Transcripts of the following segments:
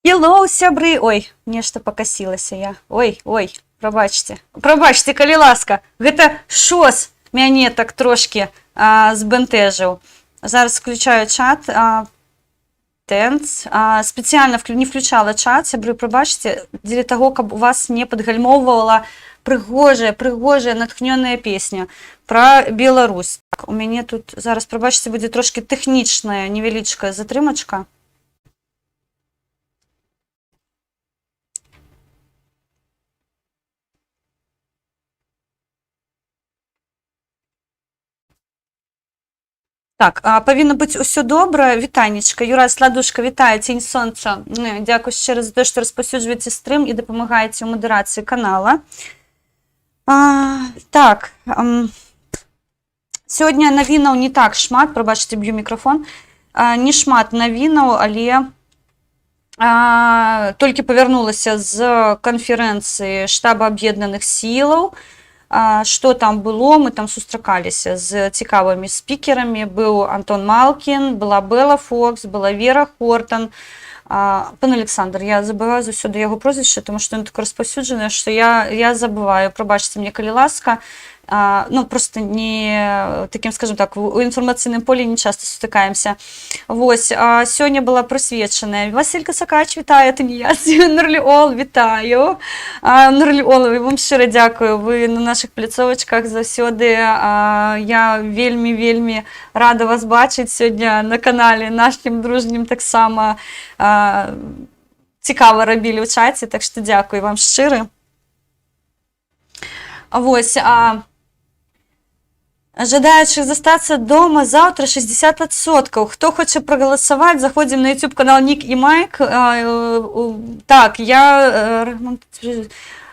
Hello, сябры! Ой, нешта пакасілася я. Ой, прабачце. Прабачце, калі ласка. Гэта шос мяне так трошки збентежыў. Зараз включаю чат. Тэнц. Спецыяльна не включала чат, сябры, прабачце, дзеля таго, каб у вас не падгальмоўвала прыгожая, натхнёная песня пра Беларусь. Так, у мяне тут зараз, прабачце, будзе трошки тэхнічная невялічкая затрымачка. Так, павінна быць усё добра. Вітанечка, Юрась, ладушка, вітаю, цень сонца. Дзякуй шчыра за тое, што распаўсюджваеце стрым і дапамагаеце ў мадэрацыі канала. Так, сёння навінаў не так шмат, прабачце, б'ю мікрафон. Не шмат навінаў, але толькі павярнулася з канферэнцыі штаба аб'яднаных сілаў. Што там было, мы там сустракаліся з цікавымі спікерамі. Быў Антон Малкін, была Белла Фокс, была Вера Хортон. Пан Александр, я забываю заўсёды яго прозвішча, тому што ён так распаўсюджанае, што я забываю. Прабачце мне, калі ласка. Ну, просто не таким, скажем так, у інфармацыйным полі не часто сутыкаемся. Вось, сёння была прысвечаная. Васілька Сакач, вітаю, это не я. Нурліол, вітаю. Нурліол, вам шчыра дзякую. Вы на наших пляцовачках заўсёды. Я вельмі рада вас бачыць сёння на канале нашым дружнім таксама. Цікава рабілі ў чаце, так што дзякую вам шчыры. Вось, жадаючых застацца дома заўтра 60%. Хто хоча прагаласаваць, заходзім на YouTube канал Нік і Майк. Так, я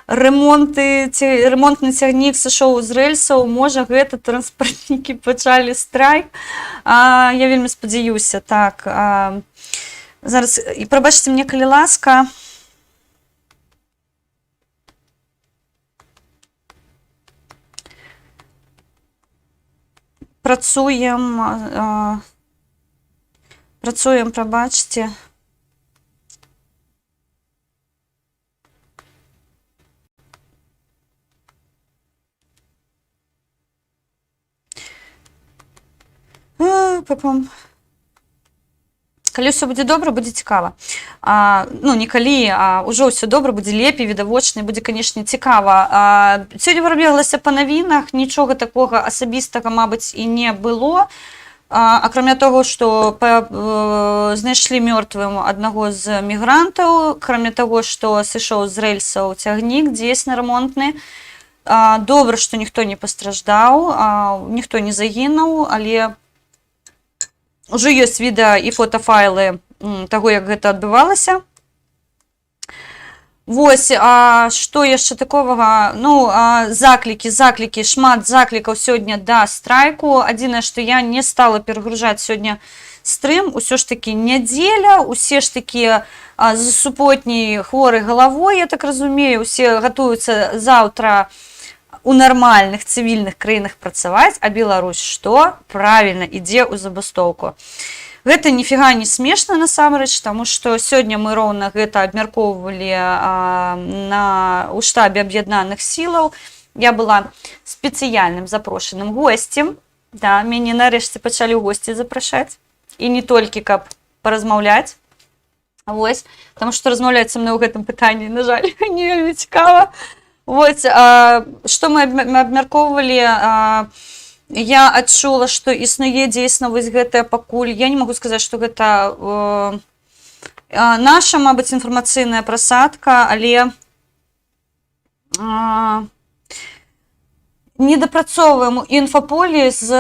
ремонтны цягнік сышоў з рэльсаў, можа гэта транспартнікі пачалі страйк. Я вельмі спадзяюся, так. Зараз, і прабачце мне, калі ласка. Працуем, прабачце. Калі ўсё будзе добра, будзе цікава. Ну, не калі, ўжо ўсё добра, будзе лепей, відавочна, будзе, канешне, цікава. Сёння вырабілася па навінах, нічога такога асабістага, мабыць, і не было. Акрамя таго, што знайшлі мёртвым аднаго з мігрантаў, акрамя таго, што сышоў з рэльсаў цягнік, дзейсна рамонтны. Добра, што ніхто не пастраждаў, ніхто не загінуў, але уже ёсць відэа і фотафайлы таго, як гэта адбывалася. Вось, што яшчэ такога? Ну, заклікі, шмат заклікаў сёння да страйку. Адзінае, што я не стала перагружаць сёння стрым. Усё ж такі нядзеля, усе ж такі з супотняй хворай галавой, я так разумею, усе гатуюцца заўтра у нармальных цывільных краінах працаваць, а Беларусь што? Правільна, ідзе ў забастоўку. Гэта ніфіга не смешна насамрэч, таму што сёння мы роўна гэта абмяркоўвалі у штабе аб'яднаных сілаў. Я была спецыяльным запрошаным госцем. Да, мяне нарэшце пачалі ў госці запрашаць. І не толькі каб паразмаўляць. Вось, таму што размаўляць са мной у гэтым пытанні, на жаль, не вельмі цікава. Вот, што мы абмяркоўвалі, я адчула, што існуе дзейсна вось гэтая пакуль. Я не магу сказаць, што гэта наша, мабыць, інфармацыйная прасадка, але недапрацоўваем у інфаполі з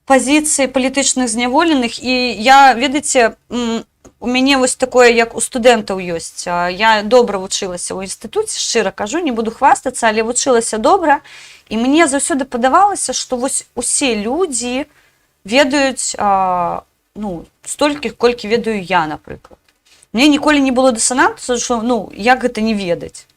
пазіцыі палітычных зняволеных. І я, ведаеце, у мяне вось такое, як у студэнтаў ёсць. Я добра вучылася ў інстытуце, шчыра кажу, не буду хвастацца, але вучылася добра. І мне заўсёды падавалася, што вось усе людзі ведаюць, ну, столькі, колькі ведаю я, напрыклад. Мне ніколі не было дысанансу, што, ну, як гэта не ведаць.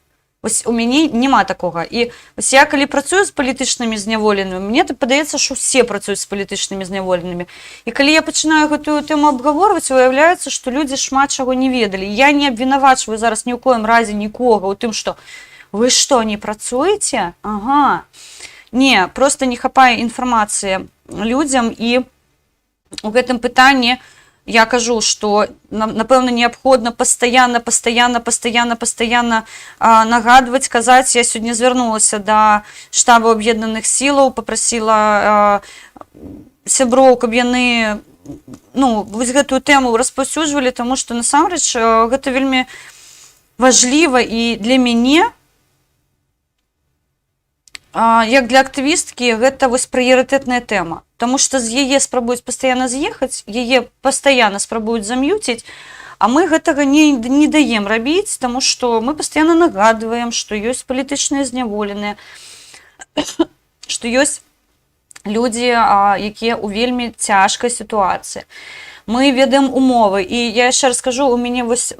Ось у мяне няма такога. І ось я калі працую з палітычнымі зняволенымі, мне так падаецца, што ўсе працуюць з палітычнымі зняволенымі. І калі я пачынаю гэтую тэму абгаворваць, выяўляецца, што людзі шмат чаго не ведалі. Я не абвінавачваю зараз ні ў коім разе нікога ў тым, што вы што, не працуеце? Ага. Не, просто не хапае інфармацыі людзям, і у гэтым пытанні я кажу, што, напэўна, неабходна пастаянна нагадваць, казаць. Я сёння звярнулася да штабу аб'яднаных сілаў, папрасіла сяброў, каб яны вось гэтую тэму распаўсюджвалі, таму што насамрэч гэта вельмі важліва і для мяне, як для актывісткі, гэта вось прыярытэтная тэма. Таму што з яе спрабуюць пастаянна з'ехаць, яе пастаянна спрабуюць зам'юціць, а мы гэтага не даем рабіць, таму што мы пастаянна нагадваем, што ёсць палітычныя зняволеныя, што ёсць людзі, якія ў вельмі цяжкай сітуацыі. Мы ведаем умовы, і я яшчэ раз кажу, у мяне вось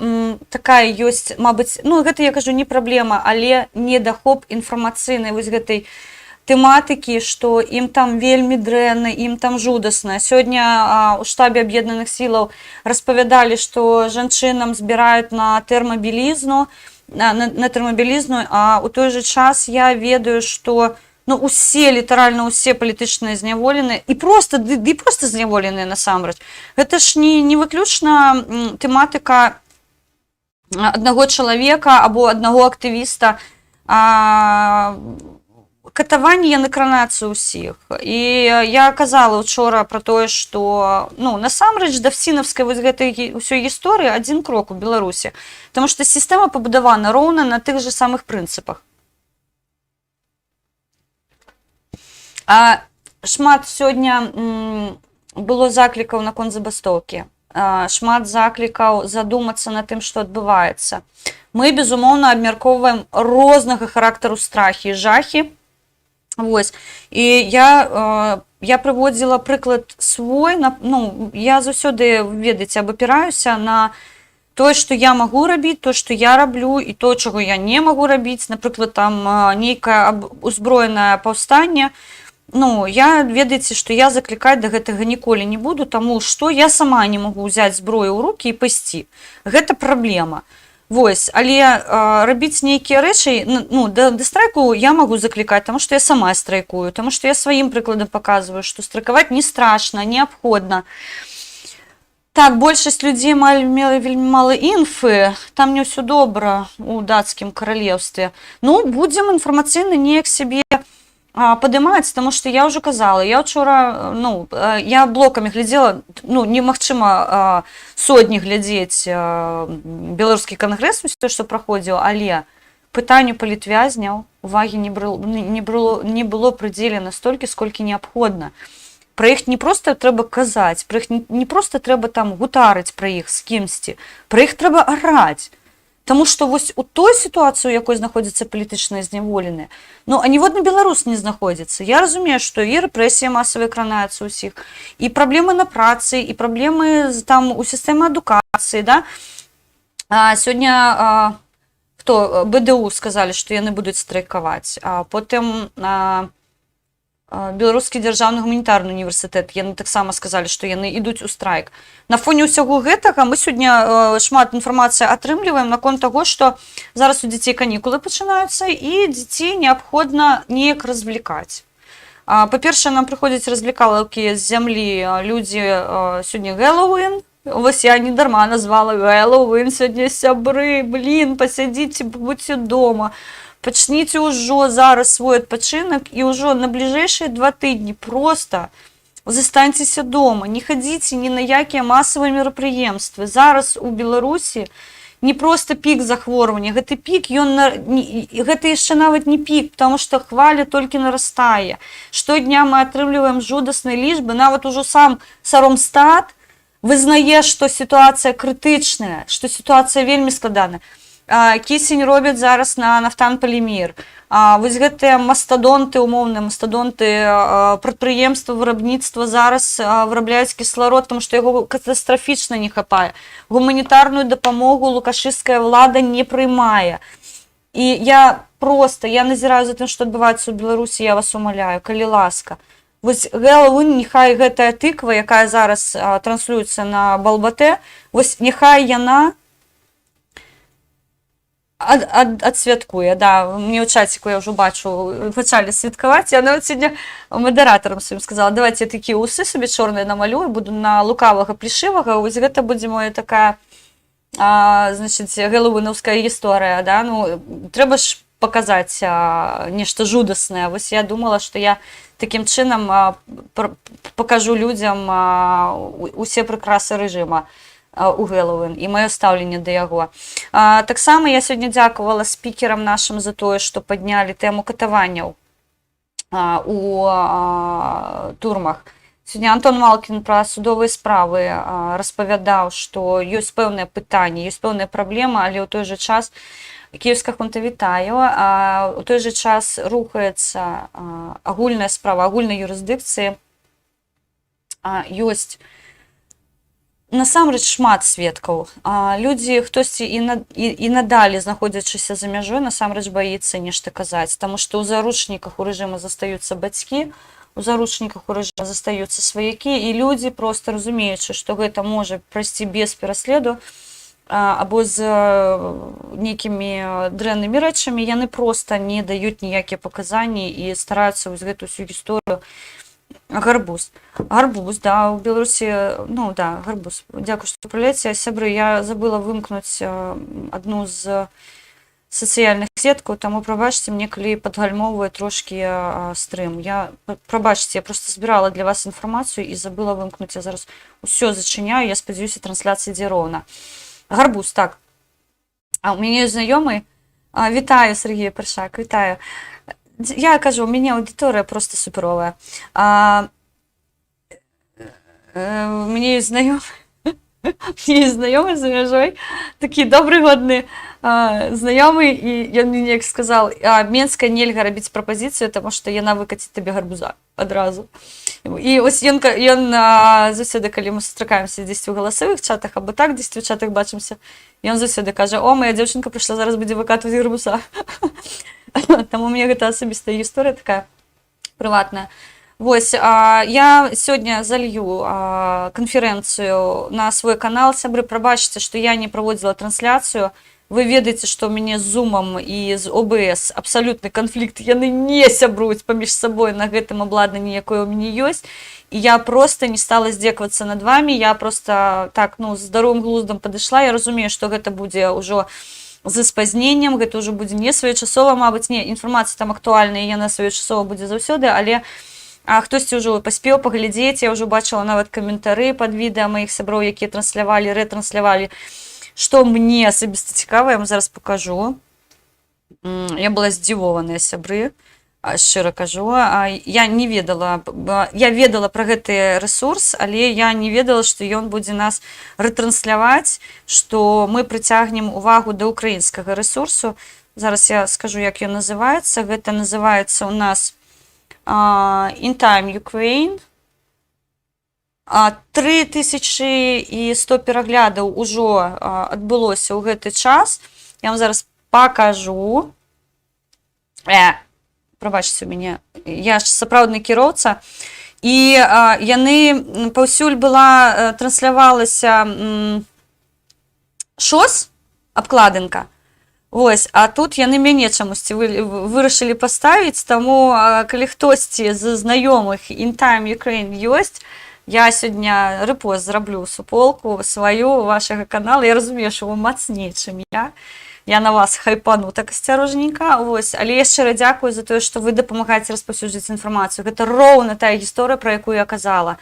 такая ёсць, мабыць, гэта, я кажу, не праблема, але недахоп інфармацыйнай вось гэтай тэматыкі, што ім там вельмі дрэнна, ім там жудасна. Сёння у штабе аб'яднаных сілаў распавядалі, што жанчынам збіраюць на тэрмабілізну, а ў той жа час я ведаю, што усе, літаральна ўсе палітычныя зняволеныя, і проста зняволеныя насамрэч. Гэта ж не выключна тэматыка аднаго чалавека або аднаго актывіста, катаванні яны кранаюцца ўсіх. І я казала учора пра тое, што насамрэч да фсінаўскай вось гэтай ўсёй гісторыі адзін крок у Беларусі, таму што сістэма пабудавана роўна на тых жа самых прынцыпах. Шмат сёння было заклікаў наконт забастоўкі, шмат заклікаў задумацца над тым, што адбываецца. Мы, безумоўна, абмяркоўваем рознага характару страхі і жахі. Вось. І я прыводзіла прыклад свой, я заўсёды, ведаеце, абапіраюся на тое, што я магу рабіць, то, што я раблю, і то, чаго я не магу рабіць, напрыклад, там нейкае узброенае паўстанне. Я, ведаеце, што я заклікаць да гэтага ніколі не буду, таму што я сама не магу ўзяць зброю ў рукі і пайсці. Гэта праблема. Вось, але рабіць нейкія рэчы, да страйку я магу заклікаць, таму што я сама страйкую, таму што я сваім прыкладам паказваю, што страйкаваць не страшна, неабходна. Так, большасць людзей мела вельмі мала інфы, там не ўсё добра у дацкім каралеўстве. Будзем інфармацыйна неяк сябе падымаць, таму што я ўжо казала, я ўчора, я блокамі глядзела, немагчыма сотні глядзець беларускі кангрэс, то, што праходзіў, але пытанню палітвязняў увагі не было прыдзелена столькі, сколькі неабходна. Пра іх не проста трэба казаць, пра іх не проста трэба там гутарыць пра іх з кімсьці, пра іх трэба араць. Таму што вось у той сітуацыі, у якой знаходзяцца палітычныя зняволеныя, аніводны беларус не знаходзіцца. Я разумею, што і рэпрэсія масавая кранаюцца ўсіх, і праблемы на працы, і праблемы там у сістэме адукацыі, да? Сёння БДУ сказалі, што яны будуць страйкаваць, а потым Беларускі дзяржаўны гуманітарны універсітэт, яны таксама сказалі, што яны ідуць у страйк. На фоне ўсяго гэтага мы сёння шмат інфармацыі атрымліваем наконт таго, што зараз у дзяцей канікулы пачынаюцца, і дзяцей неабходна неяк развлекаць. Па-першае, нам прыходзяць развлекалаўкі з зямлі людзі сёння Хэллоуін. Вось я не дарма назвала Хэллоуін сёння, сябры, пасядзіце, пабудзьце дома. Пачніце ўжо зараз свой адпачынак, і ўжо на бліжэйшыя 2 тыдні проста застаньцеся дома, не хадзіце ні на якія масавыя мерапрыемствы. Зараз у Беларусі не проста пік захворвання, гэты пік, гэта яшчэ нават не пік, потому што хваля толькі нарастае. Штодня мы атрымліваем жудасныя лічбы, нават ужо сам Саромстат вызнае, што сітуацыя крытычная, што сітуацыя вельмі складаная. Кісень робяць зараз на нафтан-палімер. Вось гэтыя мастадонты, умоўныя мастадонты, прадпрыемства, вырабніцтва зараз вырабляюць кісларод, тому што яго катастрафічна не хапае. Гуманітарную дапамогу лукашысцкая ўлада не прыймае. І я назіраю за тым, што адбываецца ў Беларусі, я вас умаляю, калі ласка. Вось Хэллоуін, няхай гэтая тыква, якая зараз транслюецца на Балбатэ, вось няхай яна адсвяткуе, да, мне ў чаціку я ўжо бачу, пачалі святкаваць, я нават сёння мадэратарам сваім сказала, давайте я такія усы сабе чорныя намалюю, буду на лукавага плешывага, вось гэта будзе моя такая, значыць, хэллоуінаўская гісторыя, да, ну, трэба ж паказаць нешта жудаснае, вось я думала, што я такім чынам пакажу людзям усе прыкрасы рэжыма у Хэллоуін і маё стаўленне да яго. Таксама я сёння дзякавала спікерам нашым за тое, што паднялі тэму катаванняў у турмах. Сёння Антон Малкін пра судовыя справы распавядаў, што ёсць пэўныя пытанні, ёсць пэўныя праблемы, але ў той жа час Киевская хунта вітаю, у той жа час рухаецца агульная справа, агульнай юрысдыкцыі. Ёсць насамрэч шмат сведкаў. Людзі, хтосьці і надалей знаходзячыся за мяжой, насамрэч баіцца нешта казаць, таму што ў заручніках у рэжыма застаюцца бацькі, у заручніках у рэжыма застаюцца сваякі, і людзі, проста разумеючы, што гэта можа прайсці без пераследу або з нейкімі дрэннымі рэчамі, яны проста не даюць ніякія паказанні і стараюцца вось гэту всю гісторыю. Гарбуз, да, у Беларусі, ну да, гарбуз. Дзякую, што прыляце. Сябры, я забыла вымкнуць адну з сацыяльных сеткаў, таму прабачце мне, калі падгальмоўвае трошкі стрым. Прабачце, я проста збірала для вас інфармацыю і забыла вымкнуць. Я зараз усё зачыняю, я спадзяюся, трансляцыя ідзе роўна. Гарбуз, так. У мяне ёсць знаёмы. Вітаю, Сергей Першак, вітаю. Я кажу, у меня аудитория просто суперовая. У меня есть знайомый за мяжой, такі добры годны знаёмы, і ён мне як сказал, Менска нельга рабіць прапазіцыю, таму што яна выкаціць табе гарбуза адразу. І ось ён заўсёды, калі мы сустракаемся дзесьці ў галасовых чатах, або так дзесьці ў чатах бачымся, ён заўсёды кажа, о, моя дзяўчынка прыйшла, зараз будзе выкатваць гарбуза. Таму у мяне гэта асабістая гісторыя такая прыватная. Вось, я сёння залью канферэнцыю на свой канал. Сябры, прабачце, што я не праводзіла трансляцыю. Вы ведаеце, што ў мяне з Zoom і з OBS абсалютны канфлікт. Яны не сябруюць паміж сабой на гэтым абладнанні, якое ў мяне ёсць. І я проста не стала здзекавацца над вамі. Я проста так, ну, з здаровым глуздам падышла. Я разумею, што гэта будзе ўжо з спазненнем, гэта ўжо будзе не своечасова, мабыць, не, інфармацыя там актуальная, яна своечасова будзе заўсёды, але хтосьці ўжо паспеў паглядзець, я ўжо бачыла нават каментары пад відэа маіх сяброў, якія транслявалі, рэтранслявалі, што мне асабіста цікава, я вам зараз пакажу. Я была здзівованая, сябры, шчыра кажу. Я ведала пра гэты рэсурс, але я не ведала, што ён будзе нас рэтрансляваць, што мы прыцягнем увагу да ўкраінскага рэсурсу. Зараз я скажу, як ён называецца. Гэта называецца у нас In Time Ukraine. 3100 пераглядаў ужо адбылося ў гэты час. Я вам зараз пакажу. Прабачце у мяне, я ж сапраўдны кіроўца. І яны, паўсюль была, транслявалася шос, абкладынка. Вось, а тут яны мяне чамусьці вырашылі паставіць, таму калі хтосьці з знаёмых In Time Ukraine ёсць, я сёння рэпост зраблю суполку сваю вашага канала. Я разумею, што вы мацней, чым я. Я на вас хайпану так асцярожненька. Вось, але я шчыра дзякую за тое, што вы дапамагаеце распаўсюджваць інфармацыю. Гэта роўна тая гісторыя, пра якую я казала.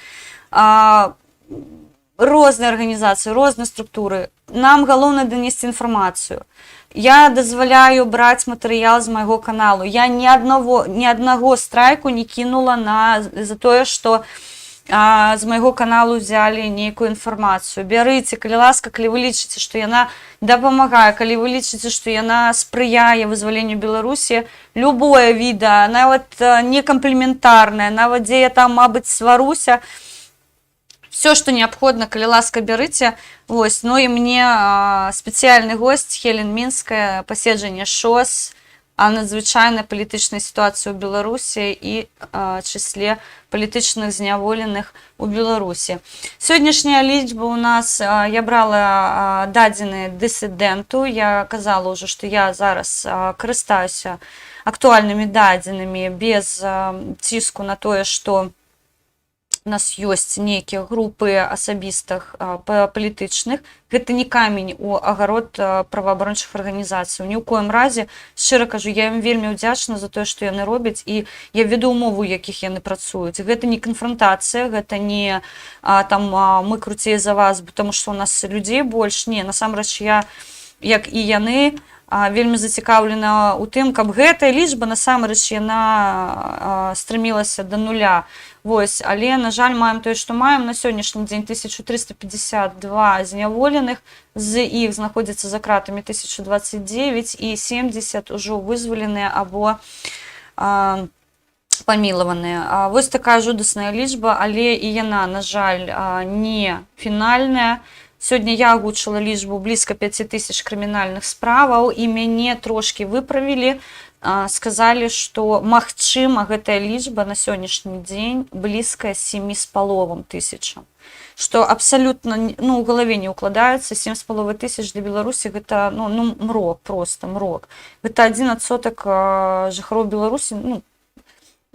Розныя арганізацыі, розныя структуры. Нам галоўна данесці інфармацыю. Я дазваляю браць матэрыял з майго каналу. Я ні аднаго страйку не кінула за тое, што з майго каналу взялі нейкую інфармацыю. Бярыце, калі ласка, калі вы лічыце, што яна дапамагае, калі вы лічыце, што яна спрыяе вызваленню Беларусі, любое відэа, нават не камплементарнае, нават дзе я там, мабыць, сваруся, все, што неабходна, калі ласка, бярыце. Вось, ну і мне спецыяльны госць Хелен Мінская, паседжанне ШОС, а надзвычайнай палітычнай сітуацыі ў Беларусі і чысле палітычных зняволеных у Беларусі. Сённяшняя лічба у нас, я брала дадзеныя дысідэнту, я казала ўжо, што я зараз карыстаюся актуальнымі дадзенымі без ціску на тое, што у нас ёсць нейкія групы асабістых палітычных. Гэта не камень у агарод праваабарончых арганізацый. Ні ў коім разе, шчыра кажу, я ім вельмі ўдзячна за тое, што яны робяць, і я веду умовы, у якіх яны працуюць. Гэта не канфрантацыя, гэта не там мы круцей за вас, потому што у нас людзей больш. Не, насамрэч я, як і яны, вельмі зацікаўлена ў тым, каб гэтая лічба насамрэч яна стрэмілася да нуля. Вось, але, на жаль, маем тое, што маем. На сённяшні дзень 1352 зняволеных, з іх знаходзяцца за кратамі 1029 і 70 ужо вызваленыя або памілаваныя. Вось такая жудасная лічба, але і яна, на жаль, не фінальная. Сёння я агучыла лічбу блізка 5000 крымінальных справаў, і мяне трошкі выправілі, сказалі, што магчыма гэтая лічба на сённяшні дзень блізкая 7,5 тысячам. Што абсалютна у галаве не ўкладаецца. 7,5 тысяч для Беларусі гэта мрок, просто мрок. Гэта 1% жыхароў Беларусі,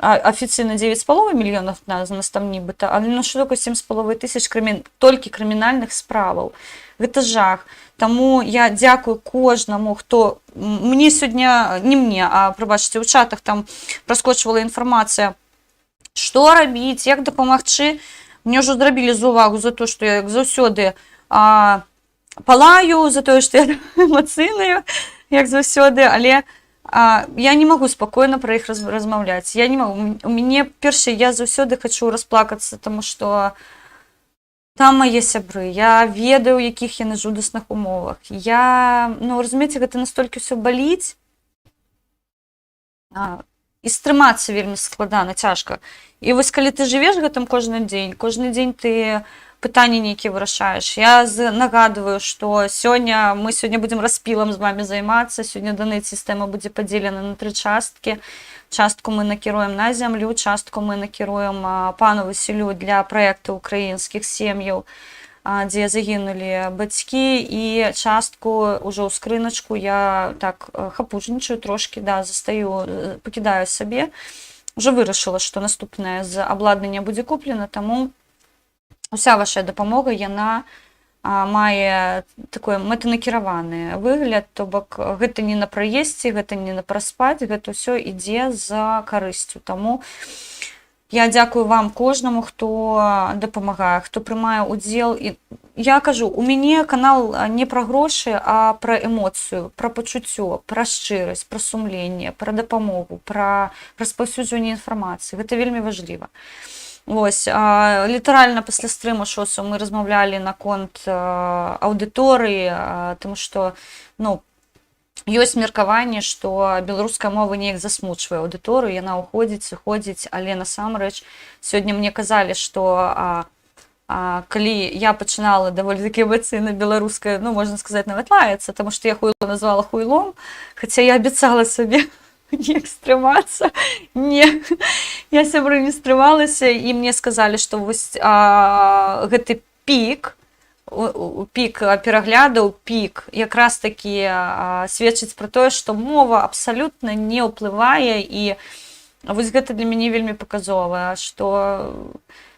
афіцыйна 9,5 мільёнаў нас там нібыта, але што такое 7,5 тысяч толькі крымінальных справаў? Гэта жах. Таму я дзякую кожнаму, хто мне сёння, не мне, а прабачце, у чатах там праскочвала інфармацыя, што рабіць, як дапамагчы. Мне ўжо зрабілі увагу за то, што я, як заўсёды, палаю, за тое, што я эмацыйную, як заўсёды, але я не магу спакойна пра іх размаўляць. Я не магу. У мяне, першае, я заўсёды хачу расплакацца, таму што там мае сябры, я ведаю, у якіх яны жудасных умовах. Разумееце, гэта настолькі ўсё баліць, і стрымацца вельмі складана, цяжка. І вось калі ты жывеш гэтым кожны дзень ты пытанні нейкія вырашаеш. Я нагадываю, што мы сёння будзем распілам з вами займацца. Сёння донэйт-сістэма будзе падзелена на 3 часткі. Частку мы накіруем на зямлю, частку мы накіруем пану Васілю для праекта украінскіх сем'яў, дзе загінулі бацькі, і частку ўжо ў скрыначку я так хапужнічаю трошкі, пакідаю сабе. Уже вырашыла, што наступнае з абладнання будзе куплена, таму уся ваша дапамога, яна мае такой мэтанакіраваны выгляд, то бок гэта не на праесці, гэта не на праспаць, гэта ўсё ідзе за карысцю. Таму я дзякую вам кожнаму, хто дапамагае, хто прымае ўдзел. І я кажу, у мяне канал не пра грошы, а пра эмоцыю, пра пачуццё, пра шчырасць, пра сумленне, пра дапамогу, пра распаўсюджванне інфармацыі. Гэта вельмі важліва. Вось, літаральна пасля стрыму ШОСу мы размаўлялі наконт аўдыторыі, тому што, ёсць меркаванне, што беларуская мова неяк засмучвае аўдыторыю, яна ўходзіць, сыходзіць, але насамрэч сёння мне казалі, што калі я пачынала даволі такі эмацыйна беларуская, можна сказаць, нават лаяцца, таму што я хуйло назвала хуйлом, хаця я абяцала сабе неяк стрымацца. Не, я сябры не стрымалася, і мне сказалі, што вось гэты пік пераглядаў, пік якраз такі сведчыць пра тое, што мова абсалютна не ўплывае, і вось гэта для мяне вельмі паказова, што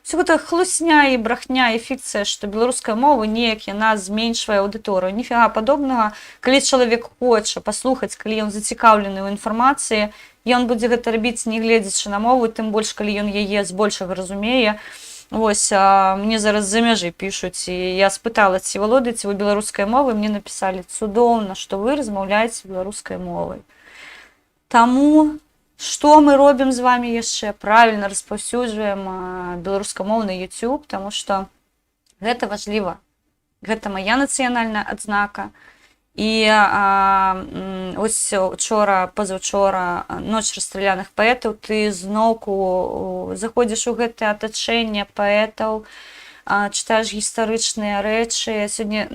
все гэта хлусня і брахня і фікцыя, што беларуская мова неяк яна зменшвае аўдыторыю. Ніфіга падобнага. Калі чалавек хоча паслухаць, калі ён зацікаўлены ў інфармацыі, ён будзе гэта рабіць, не гледзячы на мову, тым больш, калі ён яе збольшага разумее. Вось, мне зараз за мяжы пішуць, і я спытала, ці валодаеце вы беларускай мовай, мне напісалі: цудоўна, што вы размаўляеце беларускай мовай. Таму што мы робім з вами яшчэ? Правільна распаўсюджваем беларускамоўны YouTube, таму што гэта важліва. Гэта мая нацыянальная адзнака. І ось учора, пазаўчора, ноч расстраляных паэтаў, ты зноўку заходзіш у гэтае атачэнне паэтаў, читаєш історичні речі. Сьогодні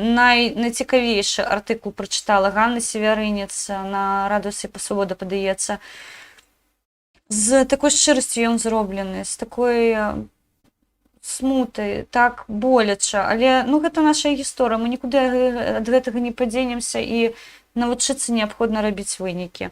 найцікавіший артикул прочитала Ганна Северинець на Радості по Свобода, подається. З такою щирістю він зроблений, з такою смутай, так боляче, але ну, гэта наша гісторыя, мы нікуды ад гэтага не падзенемся і навучыцца неабходна рабіць вынікі.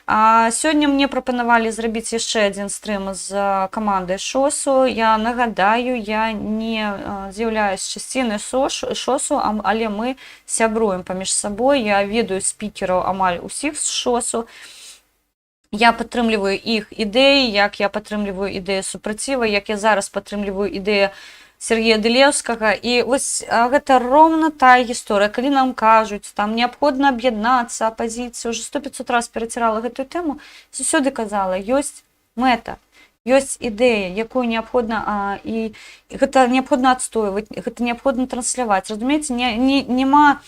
А сёння мне прапанавалі зрабіць яшчэ адзін стрым з камандай ШОСу. Я нагадаю, я не з'яўляюсь часцінай ШОСу, але мы сябруем паміж сабой. Я ведаю спікераў амаль усіх з ШОСу. Я падтрымліваю іх ідэі, як я падтрымліваю ідэю супраціва, як я зараз падтрымліваю ідэю Сергея Дылеўскага. І вось гэта роўна тая гісторыя. Калі нам кажуць, там неабходна аб'яднацца, апазіцыя, уже 100-500 раз перацірала гэтую тэму, заўсёды казала, ёсць мэта, ёсць ідэя, якую неабходна, і гэта неабходна адстойваць, гэта неабходна трансляваць. Разумееце, няма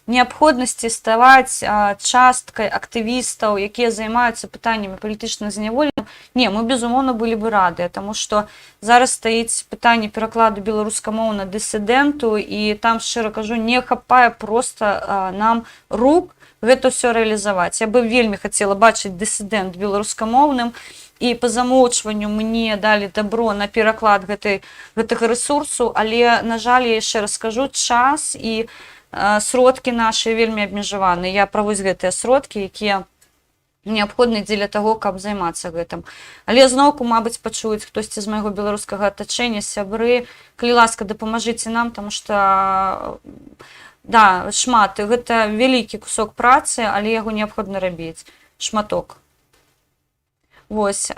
неабходнасці ставаць часткай актывістаў, якія займаюцца пытаннямі палітычных зняволеных. Не, мы, безумоўна, былі бы рады, таму што зараз стаіць пытанне перакладу беларускамоўна дысідэнту, і там, шчыра кажу, не хапае проста нам рук гэта ўсё рэалізаваць. Я бы вельмі хацела бачыць дысідэнт беларускамоўным, і па замоўчванню мне далі дабро на пераклад гэтага рэсурсу, але, на жаль, я яшчэ раз скажу, час і сродкі нашы вельмі абмежаваны. Я пра вось гэтыя сродкі, якія неабходны дзеля таго, каб займацца гэтым. Але зноўку, мабыць, пачуюць хтосьці з майго беларускага атачэння, сябры, калі ласка, дапамажыце нам, таму што да, шмат, гэта вялікі кусок працы, але яго неабходна рабіць. Шматок. Вось.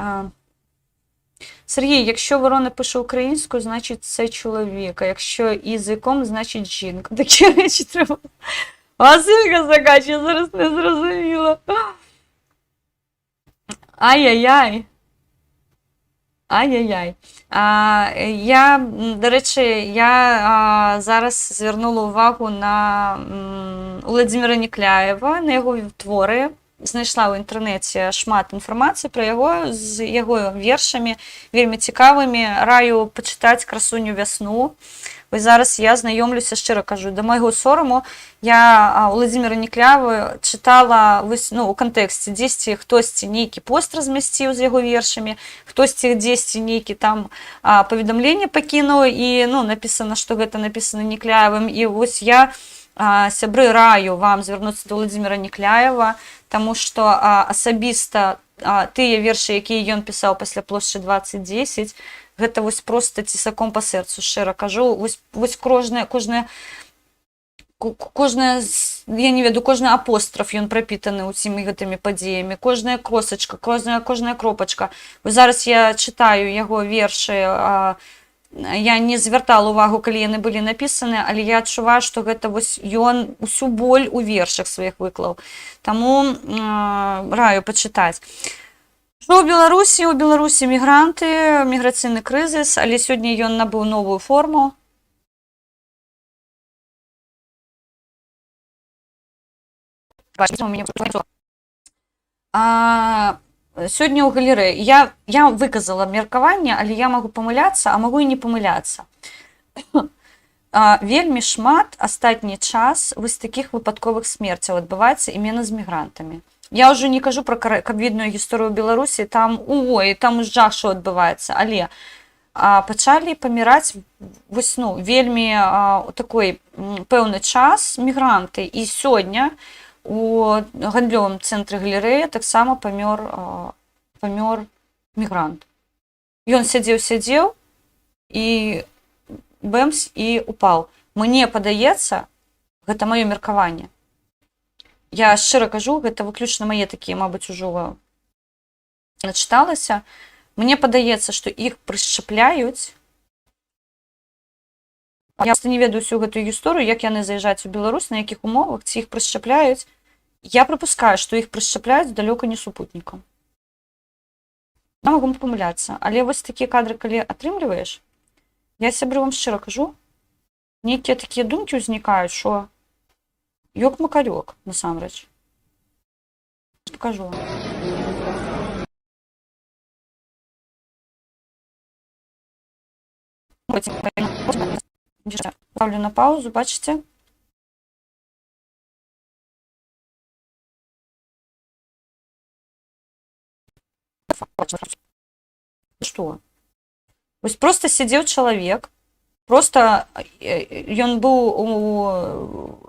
Сергій, якщо ворона пише українською, значить це чоловік, а якщо язиком, значить жінка. Такі речі треба. Василька Сакач, я зараз не зрозуміла. Ай-яй-яй. Ай-яй-яй. Я, до речі, я зараз звернула увагу на Володимира Нікляєва, на його твори. Знайшла ў інтэрнэце шмат інфармацыі пра яго, з яго вершамі, вельмі цікавымі. Раю пачытаць «Красуню вясну». Вось зараз я знаёмлюся, шчыра кажу, да майго сораму. Я Володимира Нікляєва чытала вось, ну, у кантэксце, дзесьці хтосьці нейкі пост размясціў з яго вершамі, хтосьці дзесьці нейкі там паведамленне пакінуў, і ну, напісана, што гэта напісана Нікляевым. І вось я, сябры, раю вам звярнуцца да Володимира Нікляева, таму што асабіста тыя вершы, якія ён пісаў пасля плошчы 2010, гэта вось проста цісаком па сэрцу, шчыра кажу. Вось кожная, я не веду, кожны апостраф ён прапітаны ўсімі гэтымі падзеямі, кожная косачка, кожная кропачка. Вось зараз я чытаю яго вершы, я не звяртала увагу, калі яны былі напісаны, але я адчуваю, што гэта вось ён усю боль у вершах сваіх выклаў. Таму раю пачытаць. Што ў Беларусі мігранты, міграцыйны крызіс, але сёння ён набыў новую форму. Сёння ў галерэі я выказала меркаванне, але я магу памыляцца, а магу і не памыляцца. Вельмі шмат астатні час вось такіх выпадковых смерцяў адбываецца іменно з мігрантамі. Я ўжо не кажу пра ковідную гісторыю ў Беларусі, там жах, што адбываецца, але пачалі паміраць вось, ну, вельмі такой пэўны час мігранты. І сёння у гандлёвым цэнтры галерэі таксама памёр мігрант. Ён сядзеў і бэмс і упаў. Мне падаецца, гэта маё меркаванне. Я шчыра кажу, гэта выключна мае такія, мабыць, ужо начыталася. Мне падаецца, што іх прышчапляюць. Я просто не ведаю всю гэтую гісторыю, як яны заязджаюць у Беларусь, на якіх умовах, ці іх прышчапляюць. Я припускаю, што іх прышчапляюць далёка не супутнікам. Я магу памыляцца, але вось такія кадры, калі атрымліваеш, я сябры вам шчыра кажу, нейкія такія думкі ўзнікаюць, што ёк-макарёк, насамрэч. Покажу вам. Ставлю на паузу, бачите? Что? Вось просто сидзеў чалавек, просто ён быў у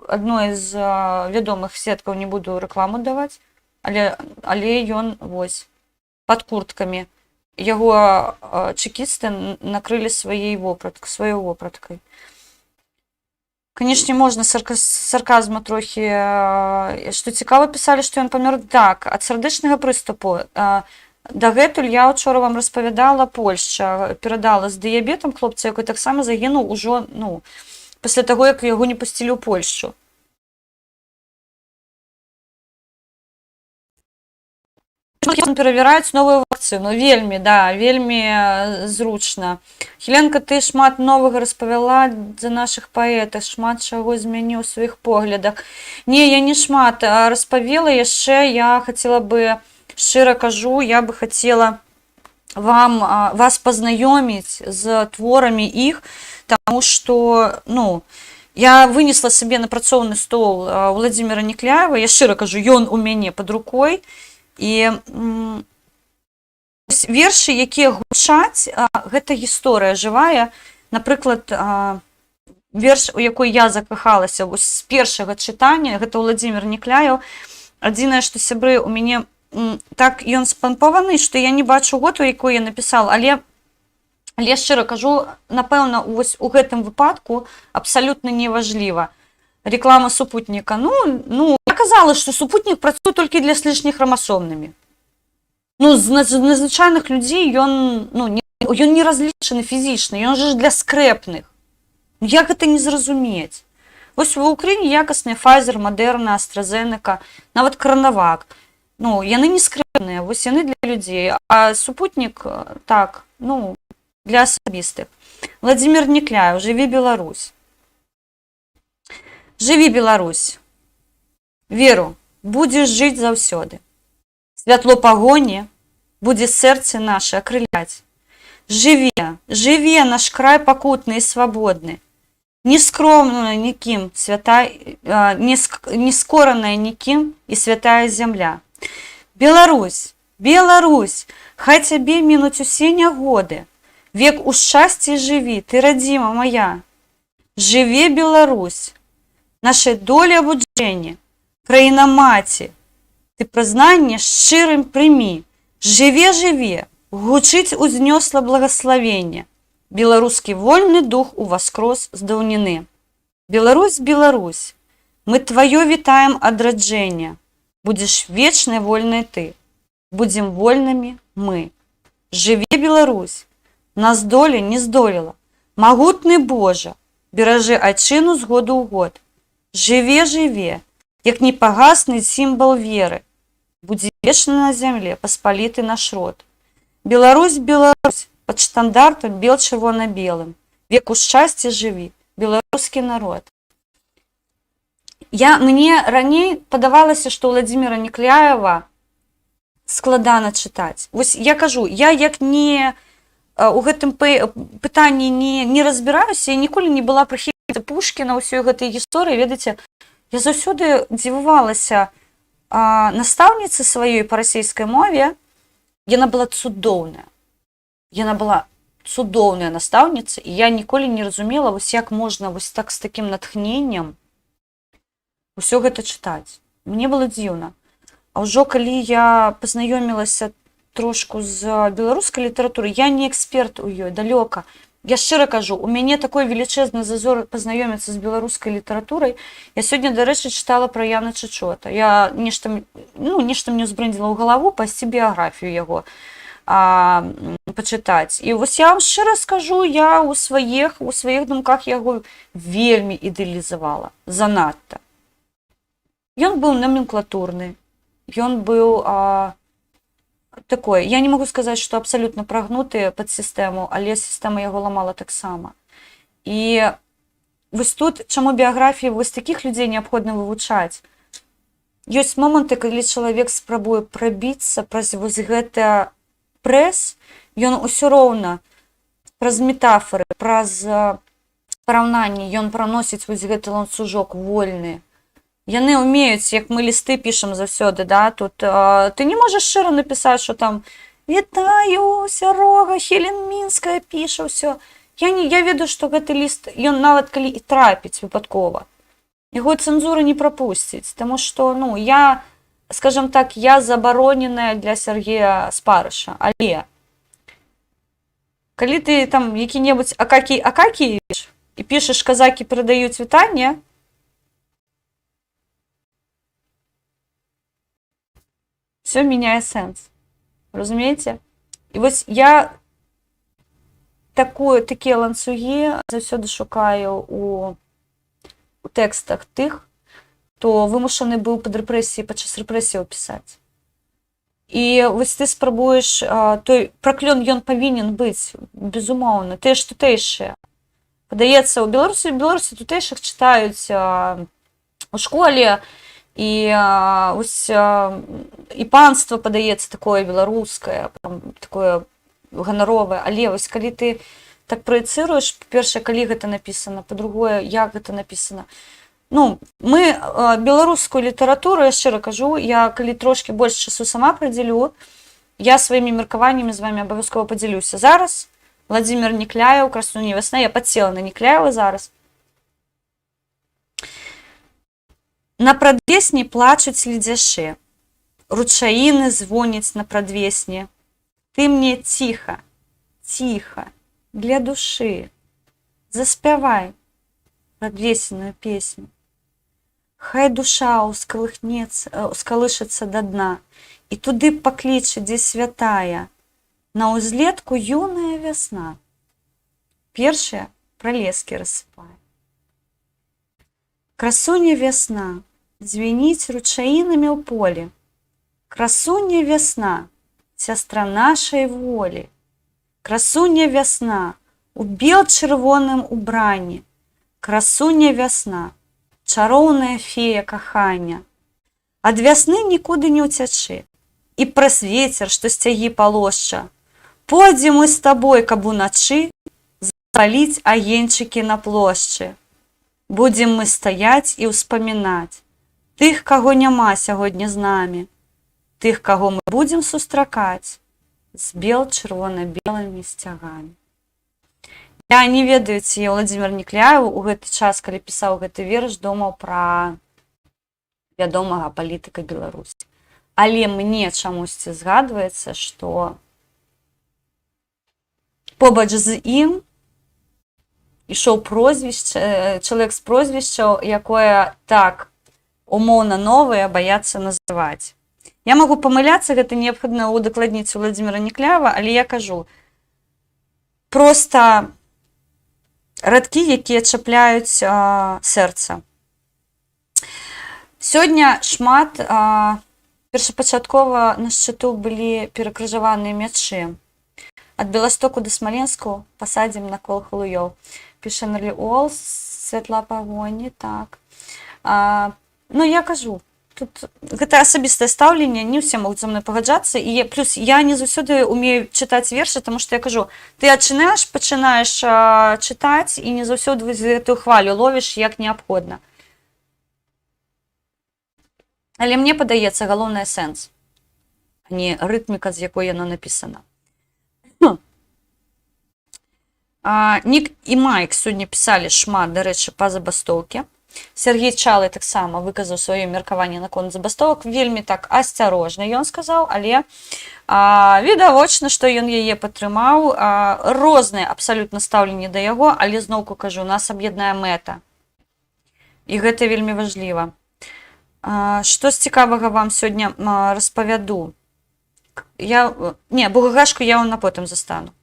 адной з вядомых сеткаў, не буду рэкламу даваць, але ён вось пад курткамі. Яго чекісты накрылі сваёй вопраткай. Канешне, можна сарказму трохі. Што цікава, пісалі, што ён памёр так, ад сардэчнага прыступу. Дагэтуль я учора вам распавядала, Польшча перадала з дыябетам хлопца, якой таксама загінуў ужо, пасля таго, як яго не пусцілі ў Польшчу. Перавяраюць новую вакцыну. Вельмі зручна. Хеленка, ты шмат новага распавяла за нашых паэтах, шмат чаго змяніў у сваіх поглядах. Не, я не шмат распавела яшчэ, я хацела бы, шчыра кажу, я бы хацела вас пазнаёміць з творамі іх, таму што, я вынесла сабе на працоўны стол Владзіміра Някляева, я шчыра кажу, ён у мяне пад рукой, і вершы, якія гучаць, гэта гісторыя жывая. Напрыклад, верш, у якой я закахалася з першага чытання, гэта Владзімір Някляеў. Адзінае, што, сябры, у мяне так ён спампаваны, што я не бачу год, у якой я напісала, але шчыра кажу, напэўна, вось у гэтым выпадку абсалютна неважліва. Реклама супутніка. Я казала, што супутнік працуе толькі для з лішніх храмасомнымі. З надзвычайных людзей ён не разлічаны фізічна, ён же для скрэпных. Як гэта не зразумець? Вось ва ўкраіне якасныя Pfizer, Moderna, AstraZeneca, нават Коронавак. Яны не скрэпныя, вось яны для людзей, а супутнік, так, для асабістых. Владзімір Някляеў, «Жыві Беларусь». Жыві, Беларусь. Веру, будзеш жыць заўсёды. Святло пагоні будзе сэрцы наша акрыляць. Жыве наш край пакутны і свабодны. Не скромная нікім, не скораная нікім і святая зямля. Беларусь, Беларусь, хай цябе мінуць усе нягоды. Век у шчасці жыві, ты радзіма моя. Жыве, Беларусь, нашай долі абуджэнне, краіна маці, ты прызнанне шчырым прымі. Жыве, гучыць узнёсла благаславенне. Беларускі вольны дух уваскрос з даўніны. Беларусь, Беларусь, мы тваё вітаем адраджэнне. Будзеш вечнай вольнай ты. Будзем вольнымі мы. Жыве, Беларусь, нас доля не здолела. Магутны Божа, беражы айчыну з году ў год. Жыве, як непагасны сімвал веры. Будзе вечны на зямле паспаліты наш род. Беларусь, Беларусь, пад штандартам бел-чырвона-белым. Век у шчасці жыві, беларускі народ. Мне раней падавалася, што Владзіміра Някляева складана чытаць. Вось я кажу, я як не у гэтым пытанні не разбіраюся, я ніколі не была прыхільніцай Пушкіна, ўсёй гэтай гісторыі, ведаеце, я заўсёды дзівавалася настаўніцы сваёй па расійскай мове. Яна была цудоўная. Яна была цудоўная настаўніца, і я ніколі не разумела, вось як можна вось так з такім натхненнем усё гэта чытаць. Мне было дзіўна. А ўжо калі я пазнаёмілася трошку з беларускай літаратурай, я не эксперт у ёй, далёка. Я шчыра кажу, у мяне такой велічэзны зазор пазнаёміцца з беларускай літаратурай. Я сёння, дарэчы, чытала пра Яна Чычота. Я нешта мне ўзбрындзіла ў галаву пайсці біяграфію яго пачытаць. І вось я вам шчыра скажу, я ў сваіх думках яго вельмі ідэалізавала, занадта. Ён быў номенклатурны, ён быў такой, я не могу сказаць, што абсалютна прагнуты пад сістэму, але сістэма яго ламала таксама. І вось тут, чаму біяграфіі вось такіх людзей неабходна вывучаць? Ёсць моманты, калі чалавек спрабуе прабіцца праз вось гэта прэс, ён усё роўна праз метафоры, праз параўнанні ён праносіць вось гэты ланцужок вольны. Яны ўмеюць, як мы лісты пішам заўсёды, да, тут ты не можаш шчыра напісаць, што там «Вітаю, Сярога, Хелен Мінская піша ўсё». Я ведаю, што гэты ліст, ён нават калі і трапіць выпадкова, яго цэнзура не прапусціць, таму што, ну, я, скажам так, я забароненая для Сергея Спарыша, але калі ты там які-небудзь Акакіевіч і пішаш «Казакі перадаюць вітанне», все меняе сэнс. Разумееце? І вось я такія ланцугі заўсёды шукаю у тэкстах тых, хто вымушаны быў пад рэпрэсіяй, падчас рэпрэсіяў пісаць. І вось ты спрабуеш, той праклён ён павінен быць, безумоўна, тыя ж тутэйшыя. Падаецца, у Беларусі тутэйшых чытаюць у школе, і ось і панства падаецца такое беларускае, такое ганаровае, але вось калі ты так праецыруеш, па-першае, калі гэта напісана, па-другое, як гэта напісана. Ну, мы беларускую літаратуру, я шчыра кажу, я калі трошкі больш часу сама прыдзелю, я сваімі меркаваннямі з вамі абавязкова падзялюся. Зараз Владзімір Некляеў, «Красуня вясна», я падсела на Некляева зараз. На прадвесні плачуць ледзяшы, ручаіны звоняць на прадвесні. Ты мне ціха, ціха, для душы, заспявай прадвесенную песню. Хай душа ускалышыцца да дна, і туды пакліча, дзе святая, на ўзлетку юная вясна. Першая пралескі рассыпае. Красуня вясна, звініць ручаінамі ў полі. Красуня вясна, сястра нашай волі. Красуня вясна, у бел-чырвоным убранні. Красуня вясна, чароўная фея кахання. Ад вясны нікуды не ўцячы, і праз вецер, што сцягі палошча. Пойдзем мы з табой, каб уначы запаліць агеньчыкі на плошчы. Будзем мы стаяць і ўспамінаць тых, каго няма сягоння з намі, тых, каго мы будзем сустракаць з бел-чырвона-белымі сцягамі. Я не ведаю, ці Владзімір Некляеў у гэты час, калі пісаў гэты верш, думаў пра вядомага палітыка Беларусі. Але мне чамусьці згадваецца, што побач з ім ішоў чалавек з прозвішча, якое так умоўна новае баяцца называць. Я магу памыляцца, гэта неабходна удакладніць у Владзіміра Некляева, але я кажу, проста радкі, якія чапляюць сэрца. Сёння шмат першапачаткова на шчыту былі перакрыжаваныя мячы. Ад Беластоку да Смаленску пасадзім на кол халуёў. Піша Нарлі святла пагоні, так. Ну, я кажу, тут гэта асабістае стаўленне, не ўсе могуць за мной пагаджацца, і плюс я не заўсёды умею чытаць вершы, таму што я кажу, ты пачынаеш чытаць і не заўсёды гэтую хвалю ловіш як неабходна. Але мне падаецца галоўнае сэнс, а не рытміка, з якой яно напісана. Нік і Майк сёння пісалі шмат, дарэчы, па забастоўкі. Сергей Чалы таксама выказаў сваё меркаванне наконт забастовак, вельмі так асцярожна, ён сказаў, але відавочна, што ён яе падтрымаў, рознае абсалютна стаўленне да яго, але зноўку кажу, нас аб'яднае мэта. І гэта вельмі важліва. Што з цікавага вам сёння распавяду? Бугагашку я вам на потым застану.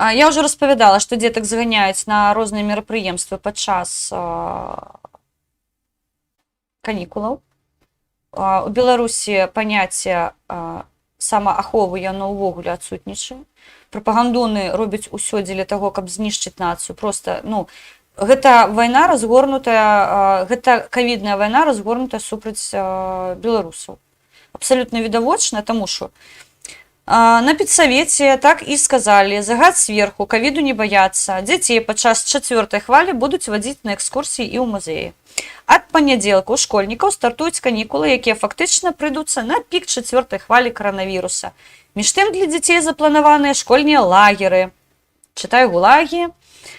Я ўжо распавядала, што дзетак зганяюць на розныя мерапрыемствы падчас канікулаў. У Беларусі паняцце самааховы яно ўвогуле адсутнічае. Прапагандоны робяць усё дзеля таго, каб знішчыць нацыю. Проста, гэта вайна разгорнутая, гэта ковідная вайна разгорнутая супраць беларусаў. Абсалютна відавочна, таму што На педсавеце так і сказалі: загад сверху, ковіду не баяцца. Дзяцей падчас 4-й хвалі будуць вадзіць на экскурсіі і ў музеі. Ад панядзелка ў школьнікаў стартуюць канікулы, якія фактычна прыйдуцца на пік 4-й хвалі каранавіруса. Між тым для дзяцей запланаваныя школьныя лагеры, чытай гулагі,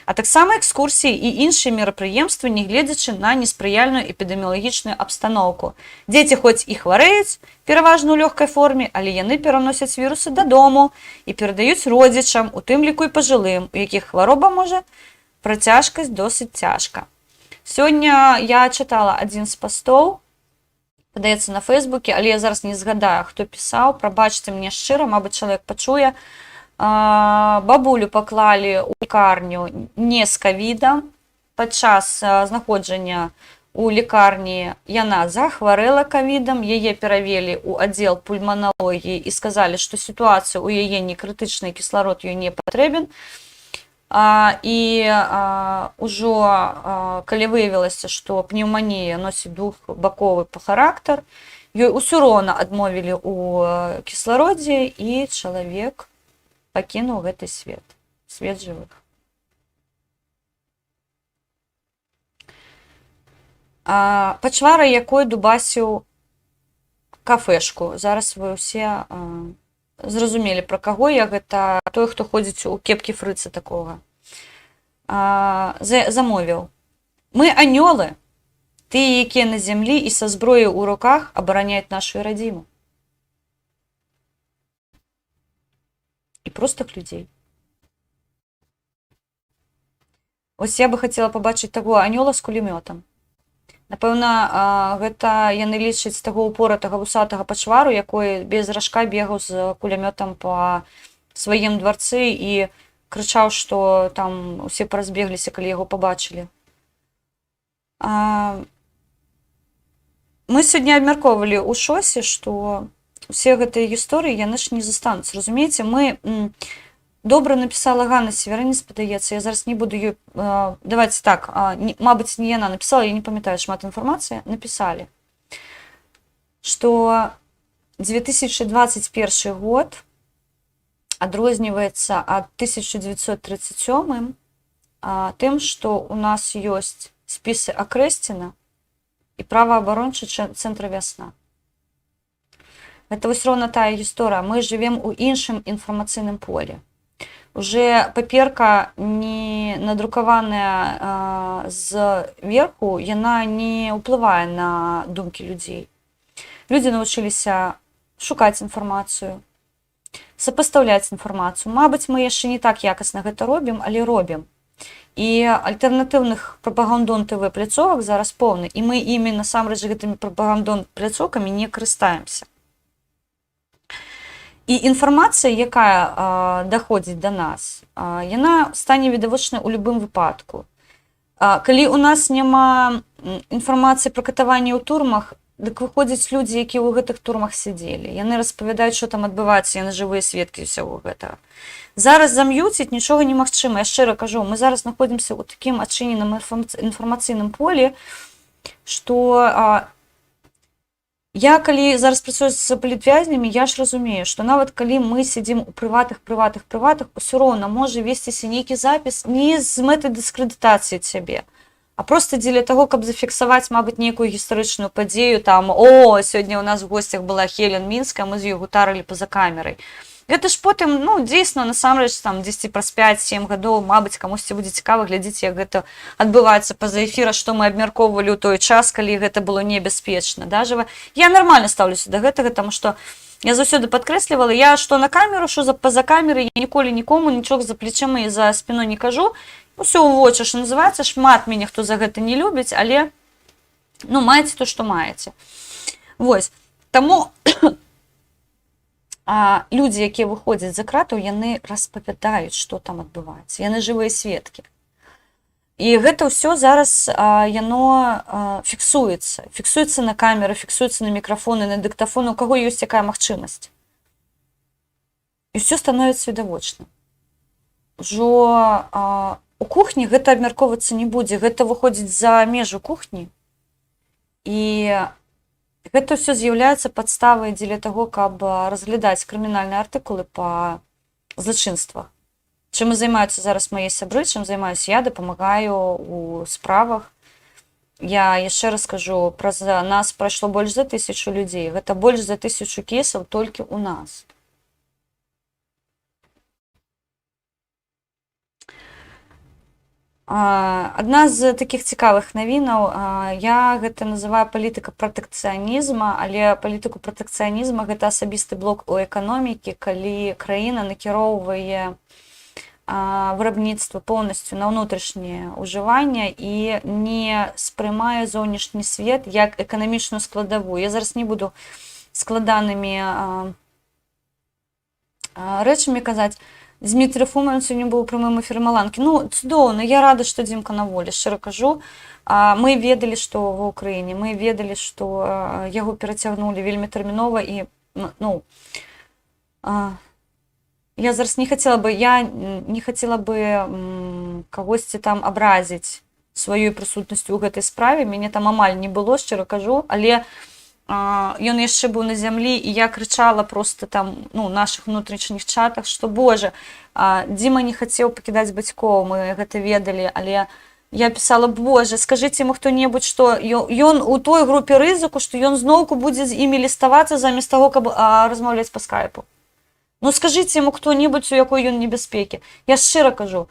а таксама экскурсіі і іншыя мерапрыемствы, нягледзячы на неспрыяльную эпідэміялагічную абстаноўку. Дзеці хоць і хварэюць, пераважна ў лёгкай форме, але яны пераносяць вірусы дадому і перадаюць родзічам, у тым ліку і пажылым, у якіх хвароба можа працяжкасць досыць цяжка. Сёння я чытала адзін з пастоў, падаецца на фэйсбуке, але я зараз не згадаю, хто пісаў, прабачце мне шчыра, мабыць, чалавек пачуе. Бабулю паклалі ў лікарню не з ковідам. Падчас знаходжання у лікарні яна захварэла ковідам, яе перавелі ў аддзел пульманалогіі і сказалі, што сітуацыя ў яе не крытычная, кісларод ёй не патрэбен. І ўжо калі выявілася, што пнеўманія носіць двухбаковы характар, ёй усё роўна адмовілі ў кіслародзе, і чалавек пакінуў гэты свет жывых. Пачвара, якой дубасіў кафешку. Зараз вы ўсе зразумелі, пра каго я. Гэта той, хто ходзіць у кепкі фрыца такога. Замовіў: мы анёлы, тыя, якія на зямлі і са зброяй у руках абараняюць нашу радзіму. І простых людзей. Ось я бы хацела пабачыць таго анёла з кулемётам. Напэўна, гэта яны лічаць таго упоратага вусатага пачвару, якой без ражка бегаў з кулемётам па сваім дварцы і крычаў, што там усе паразбегліся, калі яго пабачылі. Мы сёння абмяркоўвалі ў шосе, што усе гэтыя гісторыі, яны ж не застануцца. Разумееце, мы добра напісала Ганна Севераніс, падаецца, я зараз не буду ёй... Давайте так, мабыць, не яна напісала, я не памятаю, шмат інфармацыі, напісалі, што 2021 год адрозніваецца ад 1937 тым, што у нас ёсць спісы Акрэсціна і праваабарончы цэнтр «Вясна». Гэта вось роўна тая гісторыя. Мы жывем у іншым інфармацыйным полі. Уже паперка не надрукаваная зверху, яна не ўплывае на думкі людзей. Людзі навучыліся шукаць інфармацыю, сапастаўляць інфармацыю. Мабыць, мы яшчэ не так якасна гэта робім, але робім. І альтэрнатыўных прапагандон ТВ пляцовак зараз поўны, і мы імі насамрэч гэтымі прапагандон пляцоўкамі не карыстаемся. І інфармацыя, якая даходзіць да нас, яна стане відавочнай у любым выпадку. Калі у нас няма інфармацыі пра катаванне ў турмах, дык выходзяць людзі, якія ў гэтых турмах сядзелі. Яны распавядаюць, што там адбываецца, яны жывыя сведкі ўсяго гэтага. Зараз зам'юціць нічога немагчыма. Я шчыра кажу, мы зараз знаходзімся ў такім адчыненым інфармацыйным полі, што я, калі зараз працую з палітвязнямі, я ж разумею, што нават калі мы сядзім у прыватных, усё роўна можа весціся нейкі запіс не з мэтай дыскрэдытацыі цябе, а проста дзеля таго, каб зафіксаваць, мабыць, нейкую гістарычную падзею, там, сёння ў нас в госцях была Хелен Мінская, мы з ёй гутарылі па-за камерай. Гэта ж потым, дзейсна, насамрэч, там, 10 праз 5-7 гадоў, мабыць, камусьці будзе цікава, глядзіце, як гэта адбываецца па-за эфіра, што мы абмяркоўвалі ў той час, калі гэта было небяспечна, да, жыва. Я нармальна стаўлюся да гэтага, таму што я заўсёды падкрэслівала, я што на камеру, што па-за камерай, я ніколі нікому нічога за плечамі і за спіной не кажу. Усё ў вочы, што называецца, шмат мяне хто за гэта не любіць, але, маеце то, што маеце. Вось, таму... людзі, якія выходзяць за кратаў, яны распавядаюць, што там адбываецца. Яны жывыя сведкі. І гэта ўсё зараз яно фіксуецца. Фіксуецца на камеры, фіксуецца на мікрафоны, на дыктафоны, у каго ёсць якая магчымасць. І ўсё становіцца відавочным. Ужо у кухні гэта абмяркоўвацца не будзе. Гэта выходзіць за межу кухні. І Гэта ўсё з'яўляецца падставай дзеля таго, каб разглядаць крымінальныя артыкулы па злачынствах. Чым займаюцца зараз мае сябры, чым займаюся я, дапамагаю у справах. Я яшчэ раз кажу, праз нас прайшло больш за 1000 людзей. Гэта больш за 1000 кейсаў толькі ў нас. Адна з такіх цікавых навінаў, я гэта называю палітыка пратэкцыянізма, але палітыку пратэкцыянізма гэта асабісты блок у эканомікі, калі краіна накіроўвае вырабніцтва поўнасцю на ўнутрашняе ўжыванне і не спрымае зоўнішні свет як эканамічную складавую. Я зараз не буду складанымі рэчамі казаць. Дмітрий Фуман сьогодні був у прямому ефірі Маланки. Ну, цудоўна, я рада, што Дімка на волі, шчыра кажу. Мы ведалі, што ва Ўкраіне, мы ведалі, што яго перацягнулі вельмі тэрмінова і, ну, я зараз не хацела бы кагосьці там абразіць сваёй прысутнасцю ў гэтай справе. Мяне там амаль не было, шчыра кажу, але ён яшчэ быў на зямлі, і я крычала просто там, ну, наших внутрішніх чатах, што, боже, Дзіма не хацеў пакідаць бацькоў, мы гэта ведалі, але я пісала, боже, скажыце яму хто-небудзь, што ён у той групе рызыку, што ён зноўку будзе з імі ліставацца замест таго, каб размаўляць па скайпу. Ну, скажыце яму хто-небудзь, у якой ён небяспекі. Я шчыра кажу,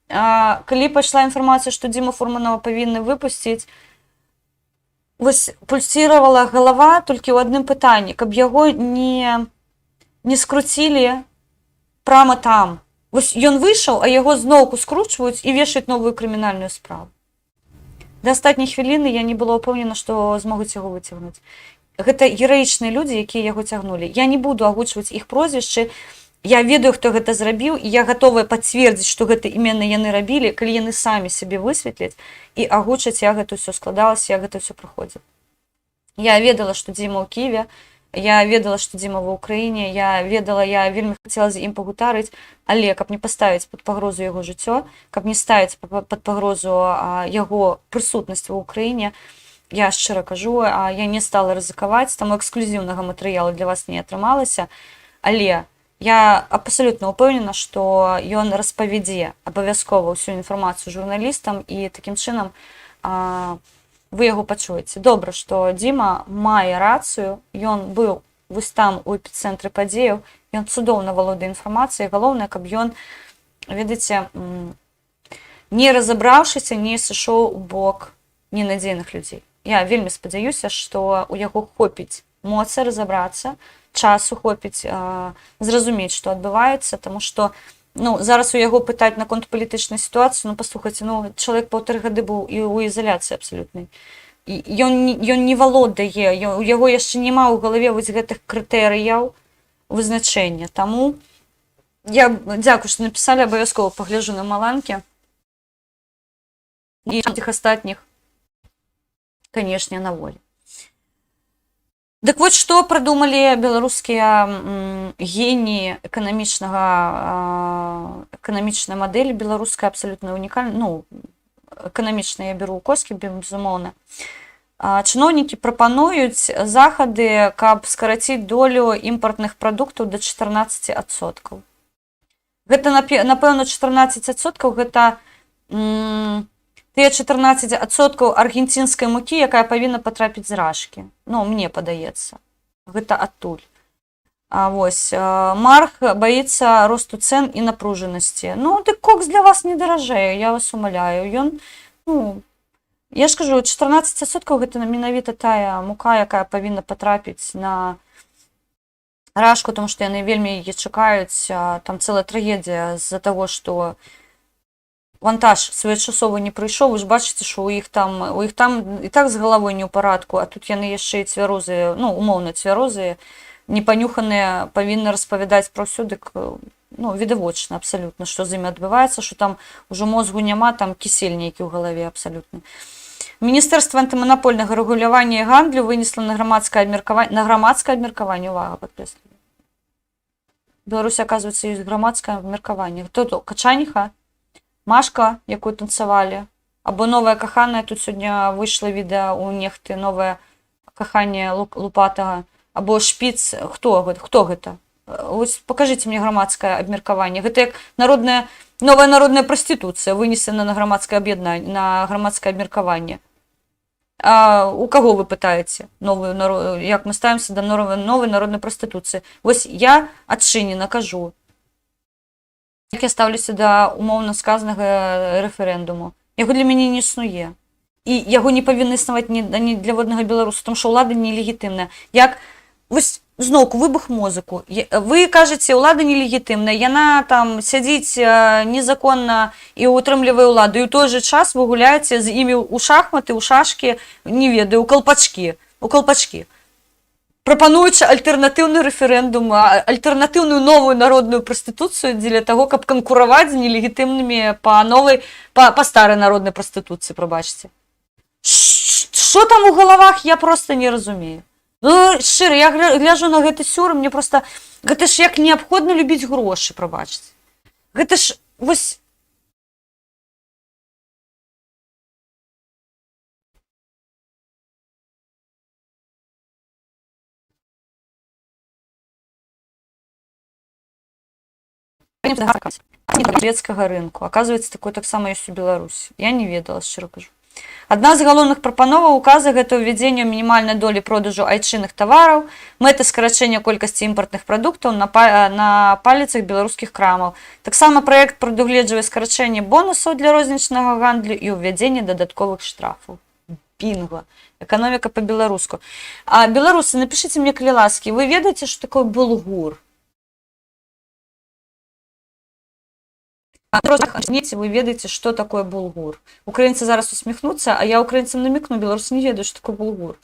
калі пайшла інфармацыя, што Дзіму Фурманова павінны выпусціць, вось пульсировала голова толькі ў адным пытанні, каб яго не скруцілі прямо там. Вось ён выйшаў, а яго зноўку скручваюць і вешаюць новую крымінальную справу. Да астатняй хвіліны я не была ўпэўнена, што змогуць яго выцягнуць. Гэта гераічныя людзі, якія яго цягнулі. Я не буду агучваць іх прозвішчы. Я ведаю, хто гэта зрабіў, і я гатовая пацвердзіць, што гэта іменно яны рабілі, калі яны самі сябе высветляць і агучаць, як гэта ўсё складалася, як гэта ўсё праходзіла. Я ведала, што Дзіма ў Кіеве, я ведала, што Дзіма ва Ўкраіне, я вельмі хацела з ім пагутарыць, але каб не паставіць пад пагрозу яго жыццё, каб не ставіць пад пагрозу яго прысутнасць ва Ўкраіне, я шчыра кажу, я не стала рызыкаваць, таму эксклюзіўнага матэрыялу для вас не атрымалася, але я абсалютна ўпэўнена, што ён распавядзе абавязкова ўсю інфармацыю журналістам, і такім чынам вы яго пачуеце. Добра, што Дзіма мае рацыю, ён быў вось там у эпіцэнтры падзеяў, ён цудоўна валодае інфармацыяй, галоўнае, каб ён, ведаеце, не разабраўшыся, не сышоў у бок ненадзейных людзей. Я вельмі спадзяюся, што у яго хопіць моцы разабрацца, часу хопіць зразумець, што адбываецца, таму што, ну, зараз у яго пытаць наконт палітычнай сітуацыі, ну, паслухайце, ну, чалавек 1,5 гады быў і ў ізаляцыі абсалютнай. Ён не валодае, у яго яшчэ няма ў галаве вось гэтых крытэрыяў вызначэння. Таму я дзякую, што напісалі, абавязкова пагляджу на Маланкі. І тых астатніх, канешне, на волі. Дык вось што прыдумалі беларускія геніі эканамічнай мадэлі, беларуская абсалютна унікальная, ну, эканамічная я беру ў коскі, безумоўна. Чыноўнікі прапануюць захады, каб скараціць долю імпартных прадуктаў да 14%. Гэта, напэўна, 14%, гэта тыя 14% аргенцінскай мукі, якая павінна патрапіць з рашкі. Ну, мне падаецца. Гэта адтуль. Вось. Марх баіцца росту цэн і напружанасці. Ну, дык кокс для вас не даражэе, я вас умаляю. Ён, ну, я ж кажу, 14% гэта менавіта тая мука, якая павінна патрапіць на рашку, тому што яны вельмі яе чакаюць. Там цэлая трагедыя з-за таго, што вантаж своечасова не прыйшоў, вы ж бачыце, што у іх там і так з галавой не ў парадку, а тут яны яшчэ і цвярозыя, ну, умоўна цвярозыя, непанюханыя, павінны распавядаць пра ўсё, дык, ну, відавочна абсалютна, што з імі адбываецца, што там ужо мозгу няма, там кісель нейкі ў галаве абсалютна. Міністэрства антыманапольнага рэгулявання і гандлю вынесла на грамадскае абмеркаванне, увага, падкрэслю. Беларусь, аказваецца, ёсць грамадскае абмеркаванне. Хто то? Качаніха? Машка, якую танцавалі, або новая каханая, тут сёння выйшла відэа у нехты, новая кахання лупатага або шпіц, хто гэта? Вось покажите мне грамадскае абмеркаванне. Гэта як новая народная проституцыя вынесена на грамадскае аб'яднанне, на грамадскае абмеркаванне. А у каго вы пытаеце як мы ставімся да новай народнай проституцыі? Вось я адчынена кажу, як я ставлюся да умоўна сказанага рэферэндуму. Яго для мяне не існуе. І яго не павінны існаваць ні для воднага беларуса, тому што ўлада нелегітымная. Як вось зноўку выбух мозыку. Вы кажаце, ўлада нелегітымная, яна там сядзіць незаконна і ўтрымлівае ўладу, і ў той жа час вы гуляеце з імі ў шахматы, ў шашкі, не ведаю, у калпачкі. Прапануючы альтэрнатыўны рэферэндум, альтэрнатыўную новую народную прастытуцыю дзеля таго, каб канкураваць з нелегітымнымі па старай народнай прастытуцыі, прабачце. Што там у галавах, я проста не разумею. Ну, шчыра, я гляжу на гэты сюр, мне проста... Гэта ж як неабходна любіць грошы, прабачце. Гэта ж, вось... Грецкага рынку. Оказывается, такое таксама ёсць у Беларусі. Я не ведала, шчыра кажу. Адна з галоўных прапановаў указа гэта ўвядзенне мінімальнай долі продажу айчынных тавараў, мэта скарачэння колькасці імпартных прадуктаў на паліцах беларускіх крамаў. Таксама праект прадугледжвае скарачэнне бонусаў для рознічнага гандлю і ўвядзенне дадатковых штрафаў. Бінго. Эканоміка па-беларуску. А беларусы, напішыце мне, калі ласкі, вы ведаеце, што такое булгур? Вы ведаеце, што такое булгур. Украінцы зараз усміхнуцца, а я украінцам намікну, беларусы не ведаюць, што такое булгур.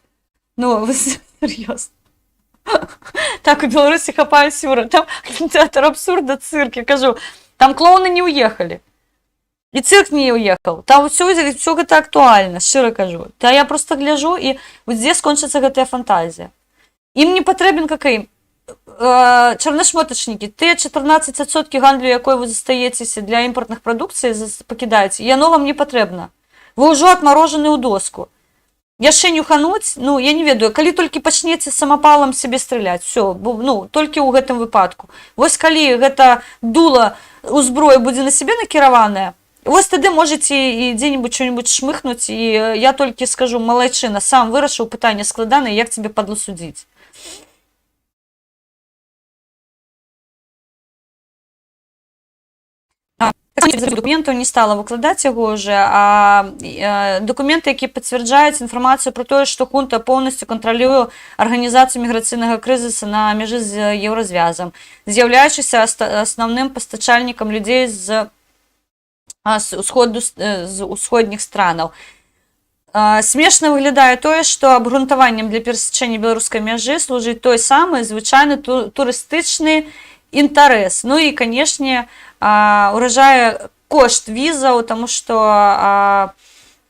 Ну, вы серьёзна. Так, у Беларусі хапае сюра. Там тэатр абсурда, цырк, я кажу. Там клоуны не уехалі. І цырк не уехал. Там все гэта актуальна, шчыра кажу. Та я просто гляжу, і вот дзе скончыцца гэтая фантазія. Ім не патрэбен какаім. Чарнашмотачнікі, тыя 14% гандлю, якой вы застаецеся для імпартных прадукцый, пакідаеце, яно вам не патрэбна. Вы ўжо адмарожаны ў доску. Яшчэ нюхануць, ну, я не ведаю, калі толькі пачнеце самапалам сябе страляць, все, ну, толькі ў гэтым выпадку. Вось калі гэта дула ў зброі будзе на сябе накіраваная, вось тады можаце і дзе-небудзь што-небудзь шмыхнуць, і я толькі скажу, малайчына, сам вырашыў пытанне складанае, як цябе падло судзіць. Документаў не стала выкладаць яго ўжо, а документы, якія пацвярджаюць інфармацыю пра тое, што хунта поўнасцю кантралюе арганізацыю міграцыйнага крызісу на мяжы з еўразвязам, з'яўляючыся асноўным пастачальнікам людзей з усходніх странаў. Смешна выглядае тое, што абгрунтаваннем для перасячэння беларускай мяжы служыць той самы звычайны турыстычны інтарэс. Ну і, канешне, уражае кошт візаў, таму што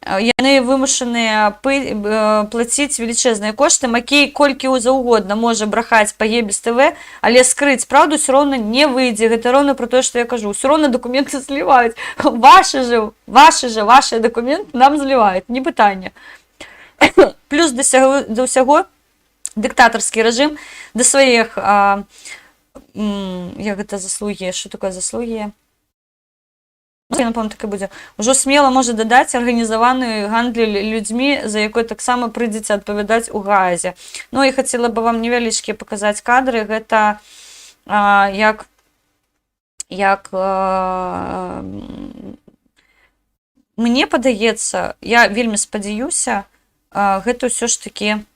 яны вымушаныя плаціць велічэзныя кошты. Макей колькі заўгодна можа брахаць па Ебіс ТВ, але скрыць праўду ўсё роўна не выйдзе. Гэта роўна пра тое, што я кажу. Ўсё роўна дакументы зліваюць. Вашы дакументы нам зліваюць, не пытанне. Плюс да ўсяго дыктатарскі рэжым да сваіх як гэта заслугі, што такое заслугі? Я напомню, так і будзе. Ужо смела можа дадаць арганізаваны гандлю людзьмі, за якой таксама прыйдзеце адпавядаць у газе. Ну і хацела бы вам невялічкія паказаць кадры. Гэта як мне падаецца, я вельмі спадзяюся, гэта ўсё ж такі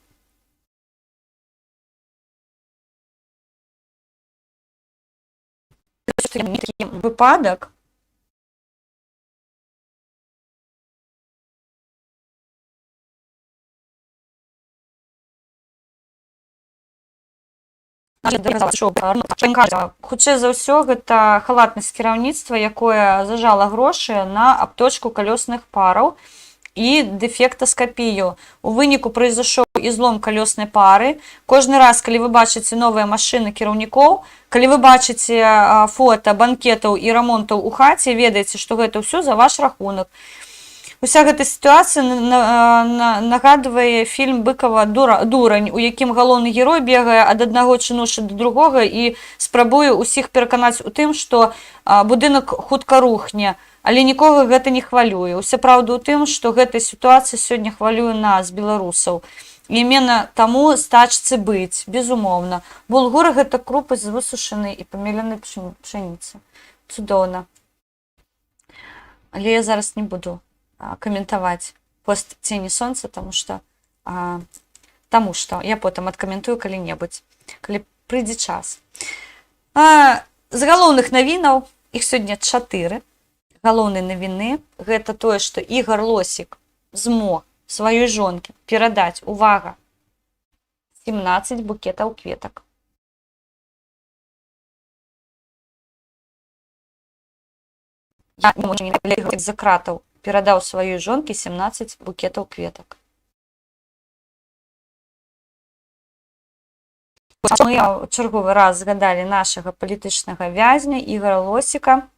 выпадак. Хутчэй за ўсё, гэта халатнасць кіраўніцтва, якое зажала грошы на абточку калёсных параў і дэфектаскапію. У выніку произошоў ізлом калёснай пары. Кожны раз, калі вы бачыце новыя машыны кіраўнікоў, калі вы бачыце фота банкетаў і рамонтаў у хаце, ведаеце, што гэта ўсё за ваш рахунак. Уся гэта сітуацыя нагадвае фільм Быкова «Дурань», у якім галоўны герой бегае ад аднаго чынушы да другога і спрабуе ўсіх пераканаць у тым, што будынак хутка рухне, але нікога гэта не хвалюе. Уся праўда ў тым, што гэтая сітуацыя сёння хвалюе нас, беларусаў. Іменно таму стачцы быць, безумоўна. Булгур – гэта крупы з высушанай і памеленай пшаніцы. Цудоўна. Але я зараз не буду каментаваць пост «Цені сонца», таму што я потым адкаментую калі-небудзь, калі прыйдзе час. З галоўных навінаў, іх сёння 4. Галоўныя навіны – гэта тое, што Ігар Лосік змог сваёй жонке перадаць, увага, 17 букетаў кветак. Я з-за кратаў перадаў сваёй жонке 17 букетаў кветак. Мы ў чарговы раз згадалі нашага палітычнага вязня Ігара Лосіка.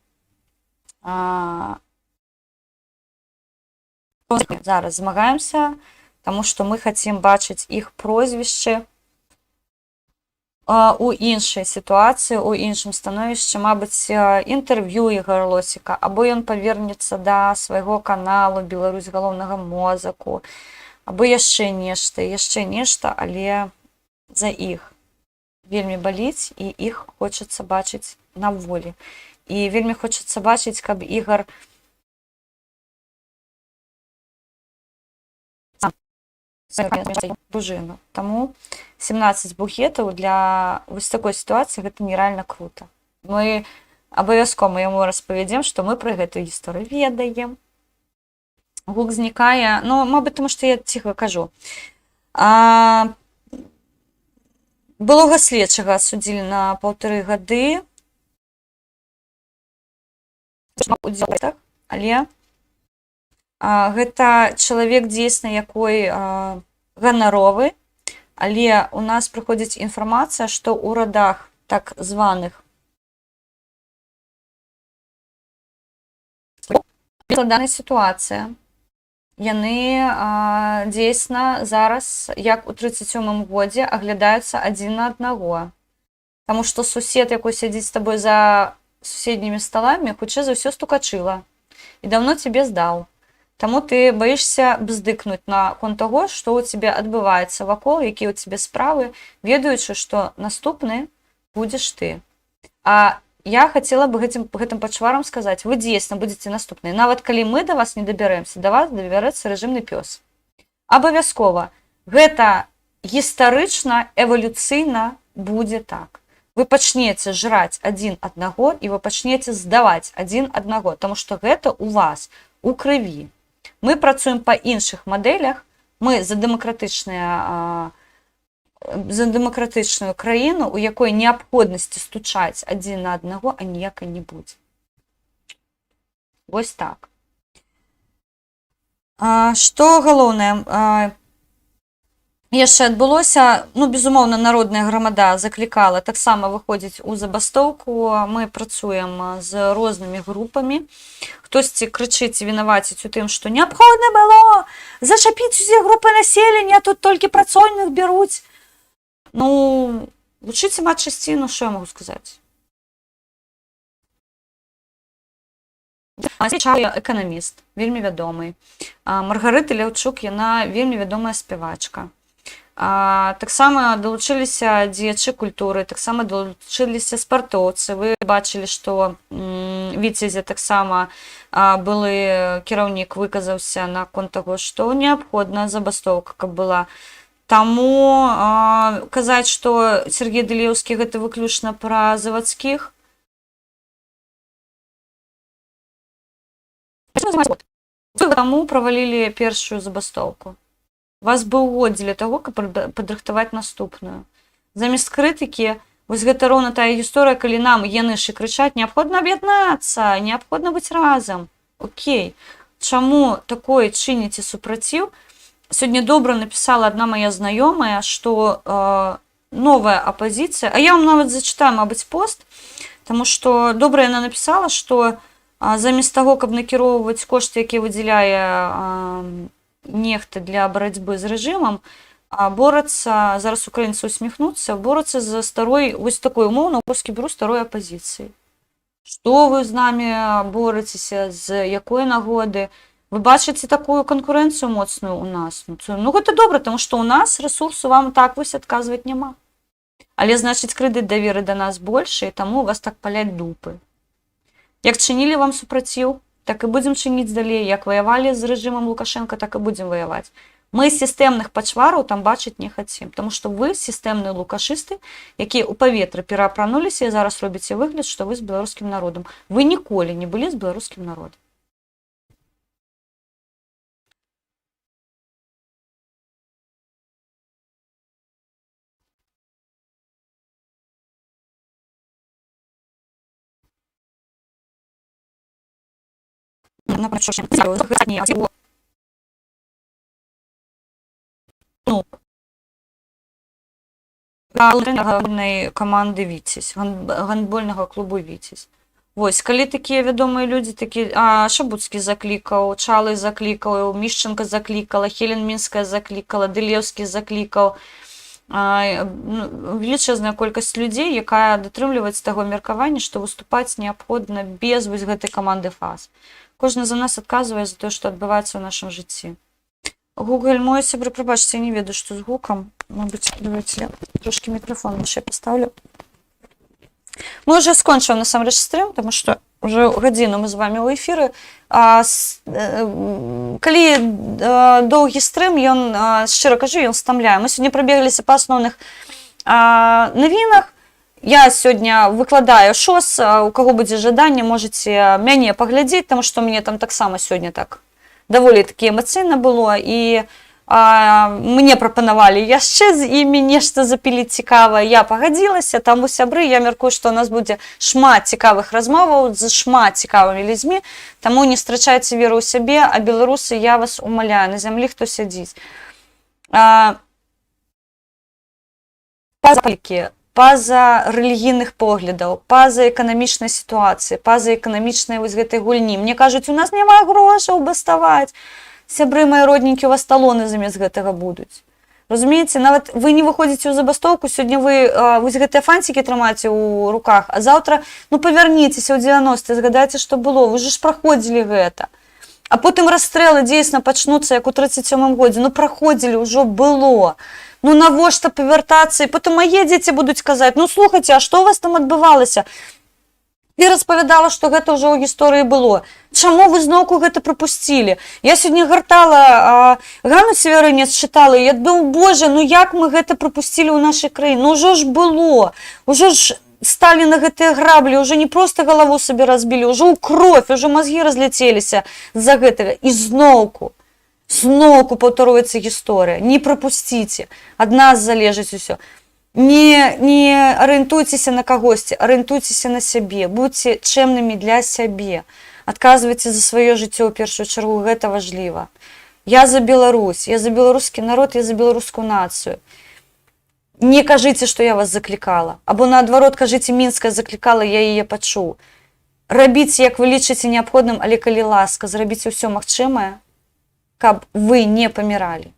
Зараз змагаемся, таму што мы хацім бачыць іх прозвішчы у іншай сітуацыі, у іншым становішчы, мабыць, інтэрв'ю Ігара Лосіка, або ён павернецца да свайго каналу «Беларусь галоўнага мозаку», або яшчэ нешта, але за іх вельмі баліць, і іх хочацца бачыць на волі. І вельмі хочацца бачыць, каб Ігар дружыну. Таму 17 букетаў для вось такой сітуацыі гэта нереальна круто. Мы абавязкова яму распавядзем, што мы пра гэтую гісторыю ведаем. Гук знікае, мабыць, таму што я ціха кажу. Былога следчага асудзілі на 1,5 гады. Але гэта чалавек дзейсна, якой ганаровы, але у нас прыходзіць інфармацыя, што ў радах так званых складаная сітуацыя. Яны дзейсна зараз, як у 37-м годзе, аглядаюцца адзін на аднаго. Таму што сусед, якой сядзіць з табой за суседнімі сталамі, хутчэй за ўсё стукачыла і даўно цябе здаў. Таму ты баішся бздыкнуць наконт таго, што ў цябе адбываецца вакол, якія ў цябе справы, ведаючы, што наступны будзеш ты. А я хацела бы гэтым пачварам сказаць, вы дзейсна будзеце наступныя. Нават калі мы да вас не дабяремся, да вас дабярэцца рэжымны пёс. Абавязкова. Гэта гістарычна, эвалюцыйна будзе так. Вы пачнеце жраць адзін аднаго і вы пачнеце здаваць адзін аднаго, таму што гэта ў вас у крыві. Мы працуем па іншых мадэлях, мы за дэмакратычную краіну, у якой неабходнасці стучаць адзін на аднаго, а ніякай не будзе. Вось так. Што галоўнае яшчэ адбылося? Безумоўна, народная грамада заклікала таксама выходзіць у забастоўку. Мы працуем з рознымі групамі. Хтосьці крычыць і вінаваціць у тым, што неабходна было зачапіць усе групы населення, тут толькі працоўных бяруць. Вучыце матчасціну, што я магу сказаць? Эканаміст, вельмі вядомы. Маргарыта Ляўчук, яна вельмі вядомая спявачка. Таксама далучыліся дзеячы культуры, таксама далучыліся спартоўцы. Вы бачылі, што Віцязя таксама былы кіраўнік выказаўся наконт таго, што неабходна забастоўка, каб была. Таму казаць, што Сергей Дылеўскі гэта выключна пра завадскіх. Таму правалілі першую забастоўку. Вас быў год для таго, каб падрыхтаваць наступную. Замест крытыкі, вось гэта роўна тая гісторыя, калі нам яны ж і крычаць, неабходна аб'яднацца, неабходна быць разам. Окей. Чаму такое чыніце супраціў? Сёння добра напісала адна мая знаёмая, што новая апазіцыя, а я вам нават зачытаю, мабыць, пост, таму што добра яна напісала, што замест таго, каб накіроўваць кошты, якія выдзяляе нехта для барацьбы з рэжымам, борацца, зараз украінцы усміхнуцца, борацца за старой, вось такой умоўна, польскі беру старой апазіцыі. Што вы з намі борацеся, з якой нагоды? Вы бачыце такую канкурэнцыю моцную ў нас? Ну, гэта добра, таму што ў нас рэсурсу вам так вось адказваць няма. Але, значыць, крэдыт даверы да нас большы, і таму у вас так паляць дупы. Як чынілі вам супраціў, так і будзем чыніць далей. Як ваявалі з рэжымам Лукашенка, так і будзем ваяваць. Мы сістэмных пачвараў там бачыць не хацім, таму што вы сістэмныя лукашысты, якія ў паветры пераапрануліся і зараз робіце выгляд, што вы з беларускім народам. Вы ніколі не былі з беларускім народам. Гандбольнай каманды Віцязь, гандбольнага клубу Віцязь. Вось, калі такія вядомыя людзі, такі Шабуцкі заклікаў, Чалы заклікаў, Мішченка заклікала, Хелен Мінская заклікала, Дылеўскі заклікаў. Велічезная колькасць людзей, якая датрымліваецца таго меркавання, што выступаць неабходна без вось гэтай каманды ФАС. Кожны за нас адказвае за тое, што адбываецца ў нашым жыцці. Гугль, мой сябры, прабачце, я не ведаю, што з гукам. Мабыць, давайте я трошки мікрафон яшчэ паставлю. Мы уже скончым насамрэч стрым, таму што уже гадзіну мы з вами ў эфіры. Калі доўгі стрым, ён, шчыра кажу, ён стамляе. Мы сёння прабегліся па асноўных навінах. Я сёння выкладаю шос, у каго будзе жаданне, можаце мяне паглядзець, таму што мне там таксама сёння так даволі такі эмацыйна было, і мне прапанавалі яшчэ з імі нешта запіліць цікавае, я пагадзілася, там у сябры, я мяркую, што у нас будзе шмат цікавых размоваў з шмат цікавымі людзьмі, таму не страчайце веру ў сябе, а беларусы, я вас умаляю, на зямлі хто сядзіць. Па-за рэлігійных поглядаў, па-за эканамічнай сітуацыі, па-за эканамічнай вось гэтай гульні. Мне кажуць, у нас няма грошаў баставаць. Сябры мае родненькі, у вас талоны замест гэтага будуць. Разумееце, нават вы не выходзіце ў забастоўку, сёння вы вось гэтыя фанцікі трымаце ў руках, а заўтра, ну, павярніцеся ў 90-е, згадайце, што было, вы ж праходзілі гэта. А потым расстрэлы дзейсна пачнуцца, як у 37-м годзе, ну, праходзілі, ўжо было. Ну, навошта павяртацца? І потым мае дзеці будуць казаць, ну, слухайце, а што у вас там адбывалася? І распавядала, што гэта ўжо ў гісторыі было. Чаму вы зноўку гэта прапусцілі? Я сёння гартала Ганну Севярынец чытала, і я думаю, боже, ну як мы гэта прапусцілі ў нашай краіне? Ну, ўжо ж было, ўжо ж сталі на гэтыя граблі, ўжо не проста галаву сабе разбілі, ўжо ў кровь, ўжо мазгі разляцеліся з-за гэтага. І зноўку паўтаруецца гісторыя. Не прапусціце. Ад нас залежыць усё. Не арыентуйцеся на кагосьці, арыентуйцеся на сябе. Будьце чэмнымі для сябе. Адказвайце за сваё жыццё ў першую чаргу. Гэта важліва. Я за Беларусь, я за беларускі народ, я за беларускую нацыю. Не кажыце, што я вас заклікала. Або наадварот, кажыце, Мінская заклікала, я яе пачуў. Рабіце, як вы лічыце неабходным, але калі ласка, зрабіце ўсё магчымае, каб вы не паміралі.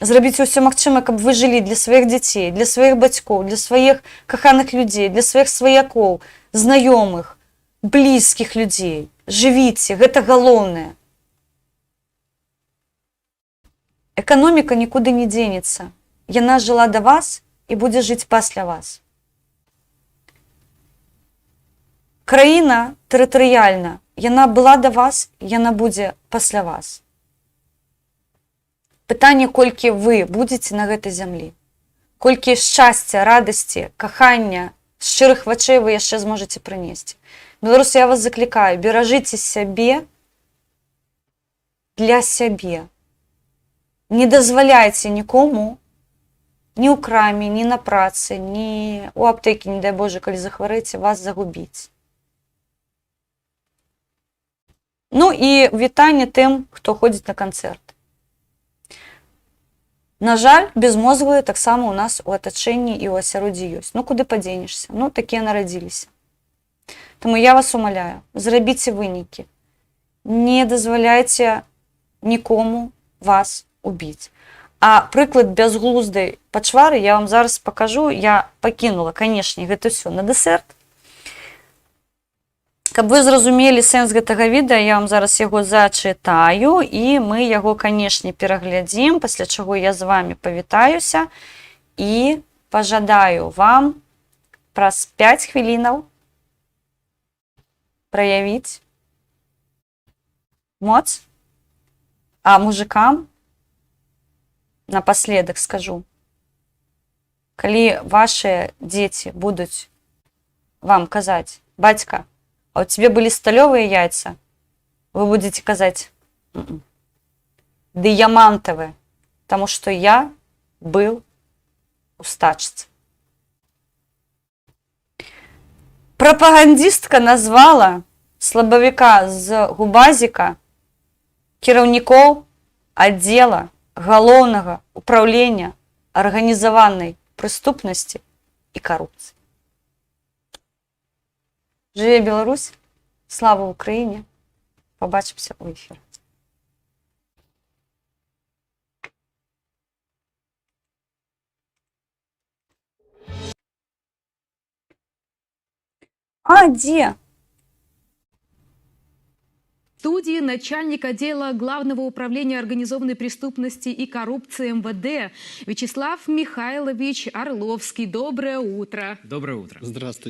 Зрабіце ўсё магчымае, каб вы жылі для сваіх дзяцей, для сваіх бацькоў, для сваіх каханых людзей, для сваіх сваякоў, знаёмых, блізкіх людзей. Жывіце, гэта галоўнае. Эканоміка нікуды не дзенецца. Яна жыла да вас і будзе жыць пасля вас. Краіна тэрытарыяльна. Яна была да вас, яна будзе пасля вас. Пытанне, колькі вы будзеце на гэтай зямлі. Колькі шчасця, радасці, кахання, шчырых вачэй вы яшчэ зможаце прынесці. Беларусы, я вас заклікаю, беражыце сябе для сябе. Не дазваляйце нікому, ні ў краме, ні на працы, ні ў аптэкі, не дай Божа, калі захварэце, вас загубіць. Ну і вітанне тым, хто ходзіць на канцэрт. На жаль, безмозглыя таксама у нас у атачэнні і ў асяроддзі ёсць. Ну, куды падзенешся? Ну, такія нарадзіліся. Тому я вас умоляю, зробіть виніки. Не дозволяйте нікому вас убить. А приклад безглуздай пачвары я вам зараз покажу. Я пакінула, канешне, гэта ўсё на дэсерт. Каб вы зразумелі сэнс гэтага відэа, я вам зараз яго зачытаю, і мы яго, канешне, пераглядзім, пасля чаго я з вами павітаюся і пажадаю вам праз 5 хвілінаў праявіць моц, а мужикам напоследак скажу, калі ваши дзеці будуць вам казаць: бацька, а у тебе были сталёвые яйца, вы будете казаць: дыямантовые, потому что я был у стачцы. Прапагандистка назвала слабавіка з губазіка кіраўнікоў аддзела галоўнага управлення арганізаванай преступнасці і карупцыі. Жыве Беларусь, слава Украіне, побачимся у эфіры. А где? В студии начальник отдела Главного управления организованной преступности и коррупции МВД Вячеслав Михайлович Орловский. Доброе утро. Доброе утро. Здравствуйте.